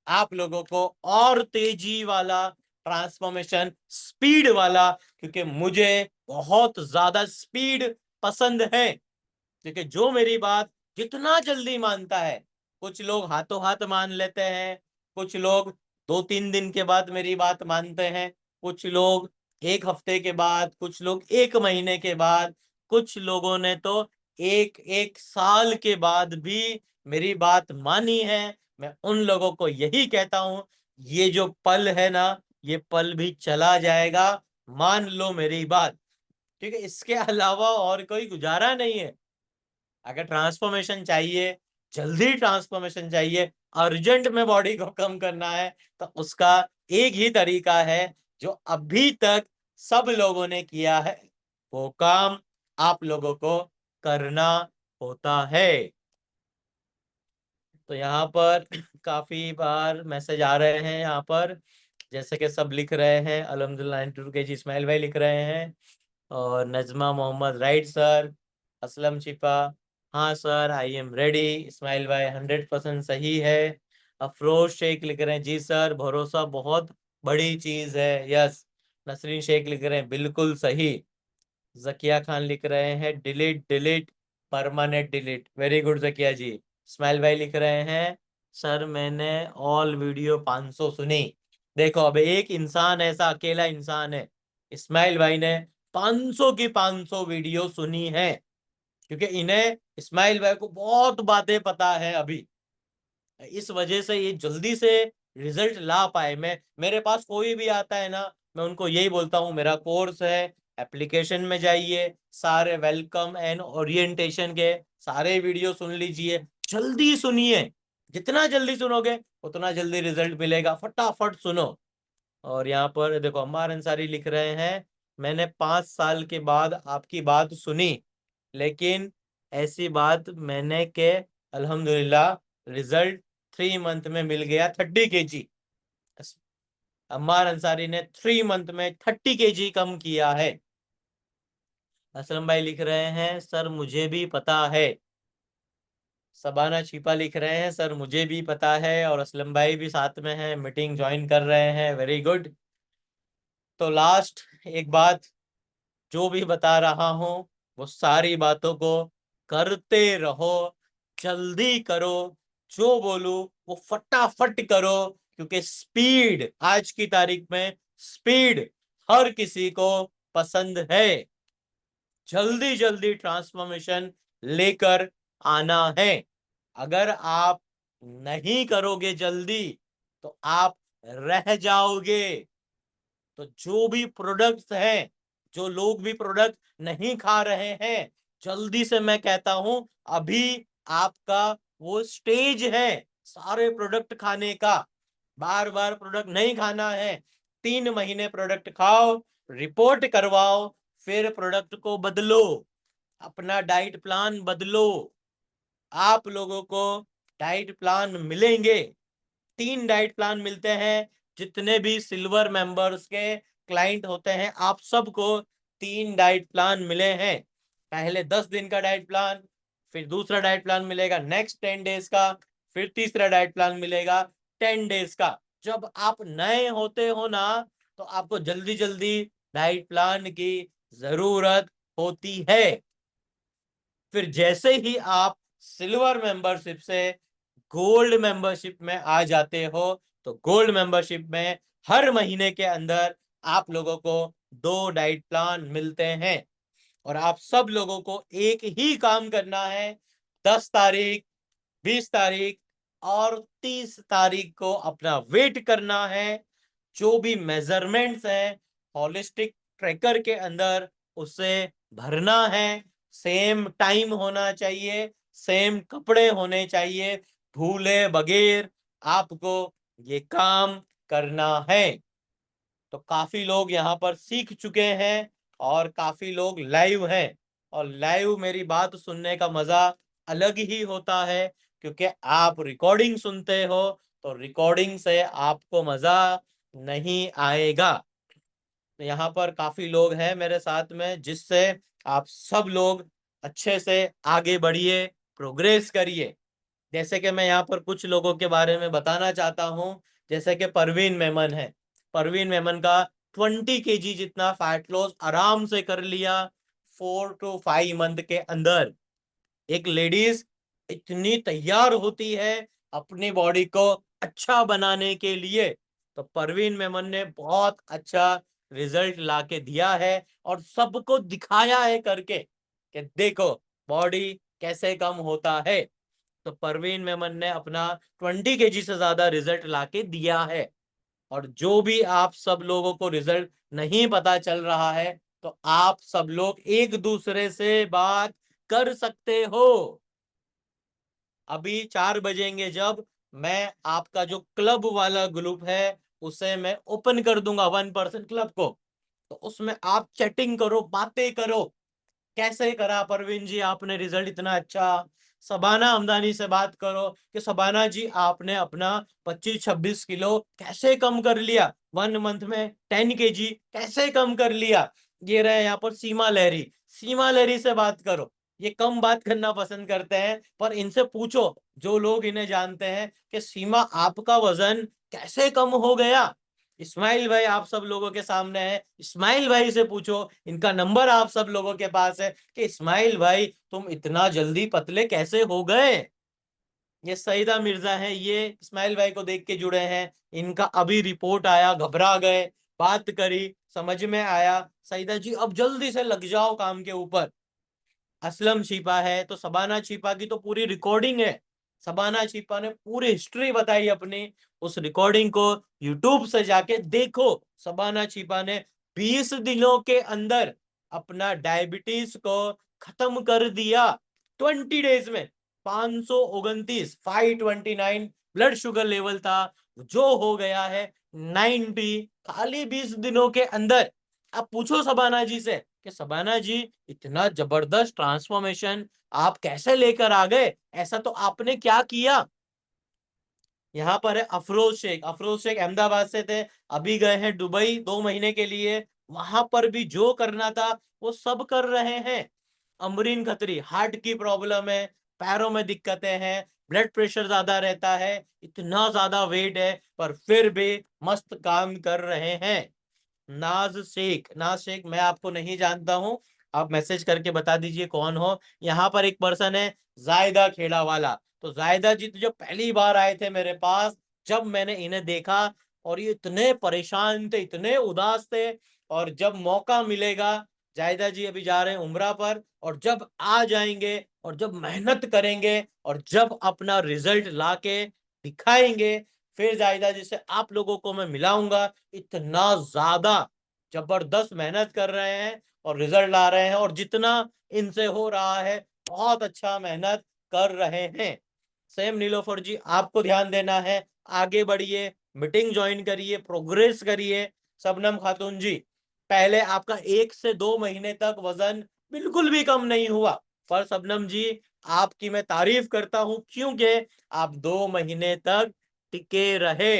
आप लोगों को और तेजी वाला ट्रांसफॉर्मेशन, स्पीड वाला, क्योंकि मुझे बहुत ज्यादा स्पीड पसंद है। क्योंकि जो मेरी बात जितना जल्दी मानता है, कुछ लोग हाथों हाथ मान लेते हैं, कुछ लोग 2 3 दिन के बाद मेरी बात मानते हैं, कुछ लोग 1 हफ्ते के बाद, कुछ लोग 1 महीने के बाद, कुछ लोगों ने तो एक एक साल के बाद भी मेरी बात मानी है। मैं उन लोगों को यही कहता हूं, ये जो पल है ना, ये पल भी चला जाएगा, मान लो मेरी बात। क्योंकि इसके अलावा और कोई गुजारा नहीं है। अगर ट्रांसफॉर्मेशन चाहिए, जल्दी ट्रांसफॉर्मेशन चाहिए, अर्जेंट में बॉडी को कम करना है तो उसका एक ही तरीका है जो अभी तक सब लोगों ने किया है, वो काम आप लोगों को करना होता है। तो यहाँ पर काफी बार मैसेज आ रहे हैं यहाँ पर, जैसे कि सब लिख रहे हैं अल्हम्दुलिल्लाह 92 के जी इस्माइल भाई लिख रहे हैं, और नजमा मोहम्मद राइट सर, असलम शिफा हाँ sir I am ready, Ismail भाई 100% सही है। अफरोज शेख लिख रहे हैं जी सर भरोसा बहुत बड़ी चीज है, यस। नसरीन शेख लिख रहे हैं बिल्कुल सही। जकिया खान लिख रहे हैं delete delete permanent delete, very good Zakia ji. Ismail भाई लिख रहे हैं सर मैंने ऑल वीडियो 500 सुनी। देखो अब एक इंसान ऐसा अकेला इंसान है, इस्माइल भाई ने 500 की 500 वीडियो सुनी है, क्योंकि इन्हें इस्माइल भाई को बहुत बातें पता है अभी, इस वजह से ये जल्दी से रिजल्ट ला पाए। मैं मेरे पास कोई भी आता है ना, मैं उनको यही बोलता हूँ मेरा कोर्स है, एप्लीकेशन में जाइए, सारे वेलकम एंड ओरिएंटेशन के सारे वीडियो सुन लीजिए, जल्दी सुनिए, जितना जल्दी सुनोगे उतना जल्दी रिजल्ट मिलेगा, फटाफट सुनो। और यहाँ पर देखो अम्मार अंसारी लिख रहे हैं मैंने 5 साल के बाद आपकी बात सुनी, लेकिन ऐसी बात मैंने के अल्हम्दुलिल्लाह रिजल्ट 3 मंथ में मिल गया 30 kg। अम्मार अंसारी ने 3 मंथ में 30 kg कम किया है। असलम भाई लिख रहे हैं सर मुझे भी पता है। सबाना छिपा लिख रहे हैं सर मुझे भी पता है, और असलम भाई भी साथ में हैं, मीटिंग ज्वाइन कर रहे हैं, वेरी गुड। तो लास्ट एक बात जो भी बता रहा हूं वो सारी बातों को करते रहो, जल्दी करो, जो बोलूं वो फटाफट करो, क्योंकि स्पीड आज की तारीख में स्पीड हर किसी को पसंद है। जल्दी जल्दी ट्रांसफॉर्मेशन लेकर आना है। अगर आप नहीं करोगे जल्दी तो आप रह जाओगे। तो जो भी प्रोडक्ट्स हैं, जो लोग भी प्रोडक्ट नहीं खा रहे हैं, जल्दी से मैं कहता हूं अभी आपका वो स्टेज है सारे प्रोडक्ट खाने का। बार बार प्रोडक्ट नहीं खाना है, 3 महीने प्रोडक्ट खाओ, रिपोर्ट करवाओ, फिर प्रोडक्ट को बदलो, अपना डाइट प्लान बदलो। आप लोगों को डाइट प्लान मिलेंगे, 3 डाइट प्लान मिलते हैं, जितने भी सिल्वर मेंबर्स के क्लाइंट होते हैं आप सबको 3 डाइट प्लान मिले हैं। पहले 10 दिन का डाइट प्लान, फिर दूसरा डाइट प्लान मिलेगा नेक्स्ट 10 डेज का, फिर तीसरा डाइट प्लान मिलेगा 10 डेज का। जब आप नए होते हो ना तो आपको जल्दी जल्दी डाइट प्लान की जरूरत होती है। फिर जैसे ही आप सिल्वर मेंबरशिप से गोल्ड मेंबरशिप में आ जाते हो तो गोल्ड मेंबरशिप में हर महीने के अंदर आप लोगों को 2 डाइट प्लान मिलते हैं, और आप सब लोगों को एक ही काम करना है, 10 तारीख, 20 तारीख और 30 तारीख को अपना वेट करना है। जो भी मेजरमेंट्स हैं हॉलिस्टिक ट्रैकर के अंदर उसे भरना है, सेम टाइम होना चाहिए, सेम कपड़े होने चाहिए, भूले बगैर आपको ये काम करना है। तो काफी लोग यहाँ पर सीख चुके हैं और काफी लोग लाइव हैं, और लाइव मेरी बात सुनने का मजा अलग ही होता है, क्योंकि आप रिकॉर्डिंग सुनते हो तो रिकॉर्डिंग से आपको मजा नहीं आएगा। तो यहाँ पर काफी लोग हैं मेरे साथ में, जिससे आप सब लोग अच्छे से आगे बढ़िए, प्रोग्रेस करिए। जैसे कि मैं यहाँ पर कुछ लोगों के बारे में बताना चाहता हूँ, जैसे कि परवीन मेमन है। परवीन मेमन का 20 kg जितना फैट लॉस आराम से कर लिया 4 to 5 मंथ के अंदर। एक लेडीज इतनी तैयार होती है अपनी बॉडी को अच्छा बनाने के लिए, तो परवीन मेमन ने बहुत अच्छा रिजल्ट लाके दिया है और सबको दिखाया है करके कि देखो बॉडी कैसे कम होता है। तो परवीन मेमन ने अपना 20 kg से ज्यादा रिजल्ट लाके दिया है। और जो भी आप सब लोगों को रिजल्ट नहीं पता चल रहा है तो आप सब लोग एक दूसरे से बात कर सकते हो। अभी 4 बजेंगे जब मैं आपका जो क्लब वाला ग्रुप है उसे मैं ओपन कर दूंगा, 1% क्लब को। तो उसमें आप चैटिंग करो, बातें करो, कैसे करा परवीन जी आपने रिजल्ट इतना अच्छा। सबाना हमदानी से बात करो कि सबाना जी आपने अपना 25-26 किलो कैसे कम कर लिया, 1 मंथ में 10 kg कैसे कम कर लिया। ये रहे यहाँ पर सीमा लहरी, सीमा लहरी से बात करो। ये कम बात करना पसंद करते हैं, पर इनसे पूछो जो लोग इन्हें जानते हैं कि सीमा आपका वजन कैसे कम हो गया। इस्माइल भाई आप सब लोगों के सामने है, इस्माइल भाई से पूछो, इनका नंबर आप सब लोगों के पास है कि इस्माइल भाई तुम इतना जल्दी पतले कैसे हो गए। ये सईदा मिर्जा है, ये इस्माइल भाई को देख के जुड़े हैं। इनका अभी रिपोर्ट आया, घबरा गए, बात करी, समझ में आया। सईदा जी अब जल्दी से लग जाओ काम के ऊपर। असलम छिपा है तो सबाना छिपा की तो पूरी रिकॉर्डिंग है। सबाना छिपा ने पूरी हिस्ट्री बताई अपनी, उस रिकॉर्डिंग को यूट्यूब से जाके देखो। सबाना छिपा ने 20 दिनों के अंदर अपना डायबिटीज को खत्म कर दिया। 20 डेज में 529, 529 ब्लड शुगर लेवल था, जो हो गया है 90, खाली 20 दिनों के अंदर। अब पूछो सबाना जी से कि सबाना जी इतना जबरदस्त ट्रांसफॉर्मेशन आप कैसे लेकर आ गए, ऐसा तो आपने क्या किया। यहाँ पर है अफरोज शेख, अफरोज शेख अहमदाबाद से थे, अभी गए हैं दुबई 2 महीने के लिए। वहां पर भी जो करना था वो सब कर रहे हैं। अमरीन खत्री हार्ट की प्रॉब्लम है, पैरों में दिक्कतें हैं, ब्लड प्रेशर ज्यादा रहता है, इतना ज्यादा वेट है, पर फिर भी मस्त काम कर रहे हैं। नाज शेख, नाज शेख मैं आपको नहीं जानता हूं, आप मैसेज करके बता दीजिए कौन हो। यहाँ पर एक पर्सन है जायदा खेड़ा वाला। तो जायदा जी तो जब पहली बार आए थे मेरे पास, जब मैंने इन्हें देखा और ये इतने परेशान थे, इतने उदास थे। और जब मौका मिलेगा, जायदा जी अभी जा रहे हैं उम्रा पर, और जब आ जाएंगे और जब मेहनत करेंगे और जब अपना रिजल्ट लाके दिखाएंगे, फिर जायदा जी से आप लोगों को मैं मिलाऊंगा। इतना ज्यादा जबरदस्त मेहनत कर रहे हैं और रिजल्ट ला रहे हैं, और जितना इनसे हो रहा है बहुत अच्छा मेहनत कर रहे हैं। सेम नीलोफर जी आपको ध्यान देना है, आगे बढ़िए, मीटिंग ज्वाइन करिए, प्रोग्रेस करिए। शबनम खातून जी पहले आपका 1 से 2 महीने तक वजन बिल्कुल भी कम नहीं हुआ, पर शबनम जी आपकी मैं तारीफ करता हूं क्योंकि आप 2 महीने तक टिके रहे।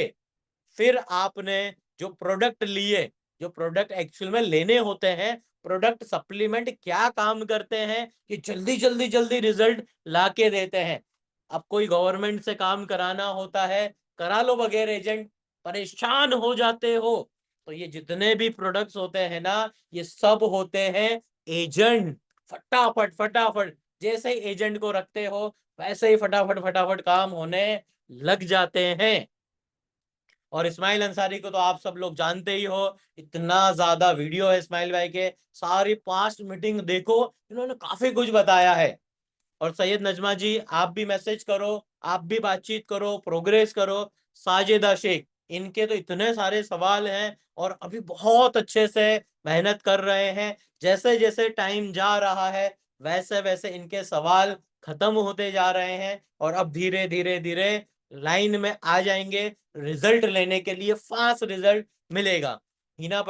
फिर आपने जो प्रोडक्ट लिए, जो प्रोडक्ट एक्चुअल में लेने होते हैं, प्रोडक्ट सप्लीमेंट क्या काम करते हैं कि जल्दी जल्दी जल्दी रिजल्ट लाके देते हैं। अब कोई गवर्नमेंट से काम कराना होता है, करा लो बगैर एजेंट, परेशान हो जाते हो। तो ये जितने भी प्रोडक्ट्स होते हैं ना, ये सब होते हैं एजेंट। फटाफट फटाफट जैसे ही एजेंट को रखते हो, वैसे ही फटाफट फटाफट काम होने लग जाते हैं। और इस्माइल अंसारी को तो आप सब लोग जानते ही हो, इतना ज्यादा वीडियो है इस्माइल भाई के, सारी पास्ट मीटिंग देखो, इन्होंने काफी कुछ बताया है। और सैयद नजमा जी आप भी मैसेज करो, आप भी बातचीत करो, प्रोग्रेस करो। साजिदा शेख, इनके तो इतने सारे सवाल हैं और अभी बहुत अच्छे से मेहनत कर रहे हैं। जैसे जैसे टाइम जा रहा है वैसे वैसे इनके सवाल खत्म होते जा रहे हैं, और अब धीरे धीरे धीरे लाइन में आ जाएंगे रिजल्ट लेने के लिए, फास्ट रिजल्ट मिलेगा। हिना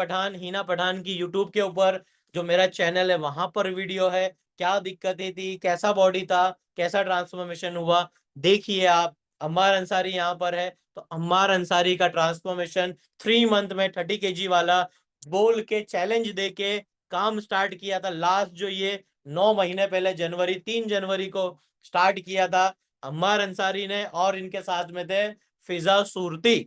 पठान की यूट्यूब के ऊपर जो मेरा चैनल है वहां पर वीडियो है, क्या दिक्कतें थी, कैसा बॉडी था, कैसा ट्रांसफॉर्मेशन हुआ, देखिए आप। अम्मार अंसारी यहाँ पर है, तो अम्मार अंसारी का ट्रांसफॉर्मेशन 3 मंथ में 30 kg वाला बोल के चैलेंज दे के काम स्टार्ट किया था। लास्ट जो ये 9 महीने पहले जनवरी 3 जनवरी को स्टार्ट किया था अम्मार अंसारी ने, और इनके साथ में थे फिजा सूरती।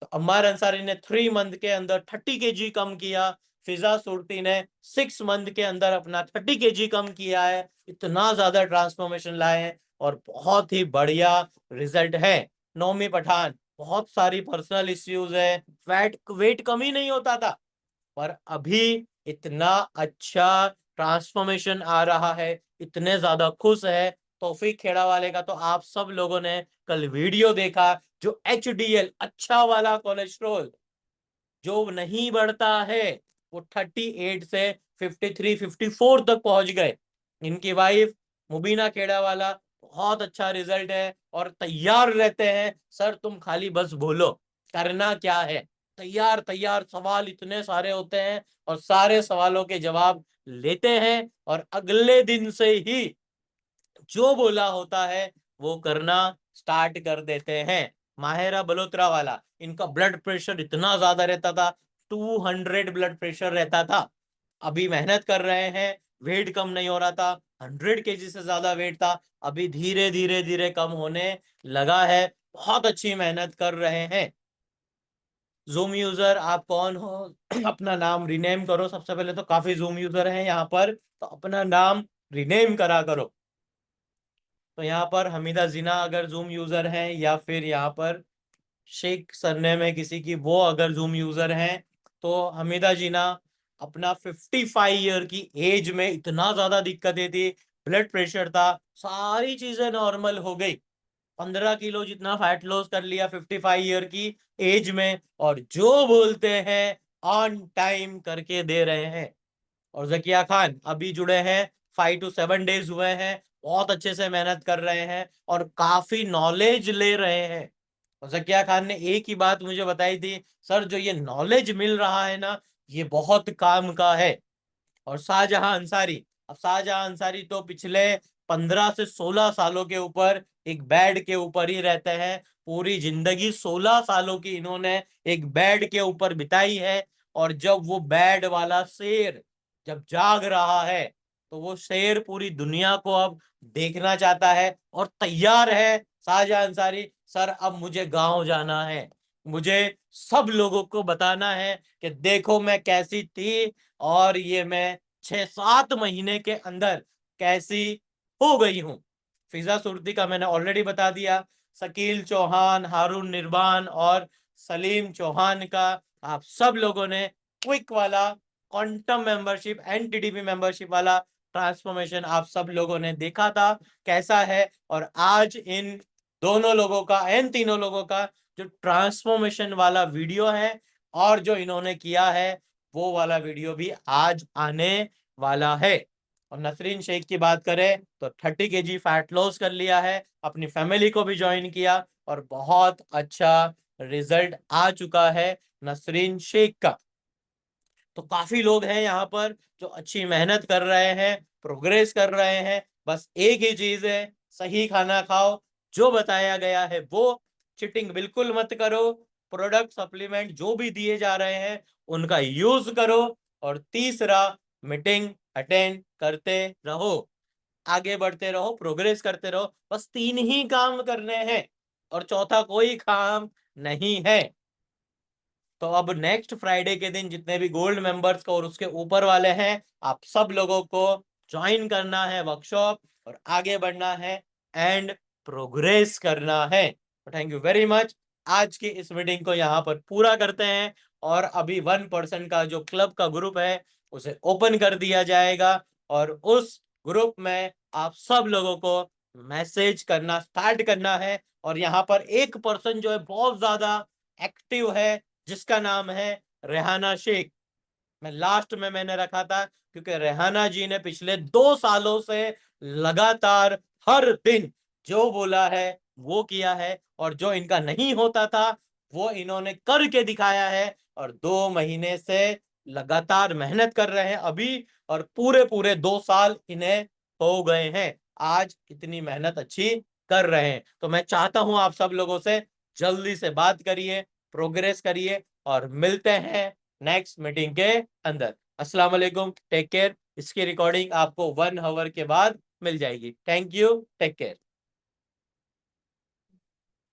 तो अम्मार अंसारी ने 3 मंथ के अंदर 30 kg कम किया, फिजा सूरती ने 6 मंथ के अंदर अपना 30 kg कम किया है। इतना ज्यादा ट्रांसफॉर्मेशन लाए हैं और बहुत ही बढ़िया रिजल्ट है। नौमी पठान बहुत सारी पर्सनल इश्यूज है, फैट वेट कम ही नहीं होता था, पर अभी इतना अच्छा ट्रांसफॉर्मेशन आ रहा है, इतने ज्यादा खुश है। तौफीक खेड़ा वाले का तो आप सब लोगों ने कल वीडियो देखा, जो HDL अच्छा वाला कोलेस्ट्रोल जो नहीं बढ़ता है, वो 38 से 53 54 तक पहुंच गए। इनकी वाइफ मुबीना खेड़ा वाला बहुत अच्छा रिजल्ट है और तैयार रहते हैं। सर तुम खाली बस बोलो करना क्या है, तैयार तैयार सवाल इतने सारे होते हैं और सारे सवालों के जवाब लेते हैं और अगले दिन से ही जो बोला होता है वो करना स्टार्ट कर देते हैं। माहिरा बलोत्रा वाला, इनका ब्लड प्रेशर इतना ज्यादा रहता था, 200 ब्लड प्रेशर रहता था। अभी मेहनत कर रहे हैं, वेट कम नहीं हो रहा था, 100 kg से ज्यादा वेट था, अभी धीरे धीरे धीरे कम होने लगा है। बहुत अच्छी मेहनत कर रहे हैं। जूम यूजर आप कौन हो? अपना नाम रिनेम करो। सबसे पहले तो काफी जूम यूजर हैं यहाँ पर, तो अपना नाम रिनेम करा करो। तो यहाँ पर हमीदा जिना अगर जूम यूजर हैं, या फिर यहाँ पर शेख सरनेम है किसी की, वो अगर जूम यूजर हैं, तो हमीदा जिना अपना 55 ईयर की एज में इतना ज्यादा दिक्कतें थी, ब्लड प्रेशर था, सारी चीजें नॉर्मल हो गई, 15 किलो जितना फैट लॉस कर लिया 55 ईयर की एज में, और जो बोलते हैं ऑन टाइम करके दे रहे हैं। और जकिया खान अभी जुड़े हैं, 5 to 7 डेज हुए हैं, बहुत अच्छे से मेहनत कर रहे हैं और काफी नॉलेज ले रहे हैं। और जकिया खान ने एक ही बात मुझे बताई थी, सर जो ये नॉलेज मिल रहा है ना, ये बहुत काम का है। और शाहजहां अंसारी, अब शाहजहां अंसारी तो पिछले 15 से 16 सालों के ऊपर एक बेड के ऊपर ही रहते हैं, पूरी जिंदगी 16 सालों की इन्होंने एक बेड के ऊपर बिताई है। और जब वो बेड वाला शेर जब जाग रहा है, तो वो शेर पूरी दुनिया को अब देखना चाहता है और तैयार है शाहजहां अंसारी, सर अब मुझे गांव जाना है, मुझे सब लोगों को बताना है कि देखो मैं कैसी थी और ये मैं 6-7 महीने के अंदर कैसी हो गई हूं। फिजा सुरती का मैंने ऑलरेडी बता दिया। शकील चौहान, हारून निर्बान और सलीम चौहान का आप सब लोगों ने क्विक वाला क्वांटम मेंबरशिप, एनटीडीपी मेंबरशिप वाला ट्रांसफॉर्मेशन आप सब लोगों ने देखा था कैसा है। और आज इन दोनों लोगों का, इन तीनों लोगों का जो ट्रांसफॉर्मेशन वाला वीडियो है और जो इन्होंने किया है, वो वाला वीडियो भी आज आने वाला है। और नसरीन शेख की बात करें तो 30 kg फैट लॉस कर लिया है, अपनी फैमिली को भी ज्वाइन किया और बहुत अच्छा रिजल्ट आ चुका है नसरीन शेख का। तो काफी लोग हैं यहाँ पर जो अच्छी मेहनत कर रहे हैं, प्रोग्रेस कर रहे हैं। बस एक ही चीज है, सही खाना खाओ, जो बताया गया है वो, चिटिंग बिल्कुल मत करो, प्रोडक्ट सप्लीमेंट जो भी दिए जा रहे हैं उनका यूज करो, और तीसरा मीटिंग अटेंड करते रहो, आगे बढ़ते रहो, प्रोग्रेस करते रहो। बस 3 ही काम करने हैं और चौथा कोई काम नहीं है। तो अब नेक्स्ट फ्राइडे के दिन जितने भी गोल्ड मेंबर्स को और उसके ऊपर वाले हैं, आप सब लोगों को ज्वाइन करना है वर्कशॉप और आगे बढ़ना है एंड प्रोग्रेस करना है। Thank you very much. आज की इस मीटिंग को यहाँ पर पूरा करते हैं और अभी 1% का जो क्लब का ग्रुप है उसे ओपन कर दिया जाएगा और उस ग्रुप में आप सब लोगों को मैसेज करना स्टार्ट करना है। और यहाँ पर एक पर्सन जो है बहुत ज्यादा एक्टिव है, जिसका नाम है रेहाना शेख। मैं लास्ट में मैंने रखा था क्योंकि रेहाना जी ने पिछले 2 सालों से लगातार हर दिन जो बोला है वो किया है, और जो इनका नहीं होता था वो इन्होंने करके दिखाया है। और 2 महीने से लगातार मेहनत कर रहे हैं अभी, और पूरे पूरे 2 साल इन्हें हो गए हैं, आज इतनी मेहनत अच्छी कर रहे हैं। तो मैं चाहता हूं आप सब लोगों से जल्दी से बात करिए, प्रोग्रेस करिए, और मिलते हैं नेक्स्ट मीटिंग के अंदर। अस्सलाम वालेकुम, टेक केयर। इसकी रिकॉर्डिंग आपको 1 आवर के बाद मिल जाएगी। Thank you, take care.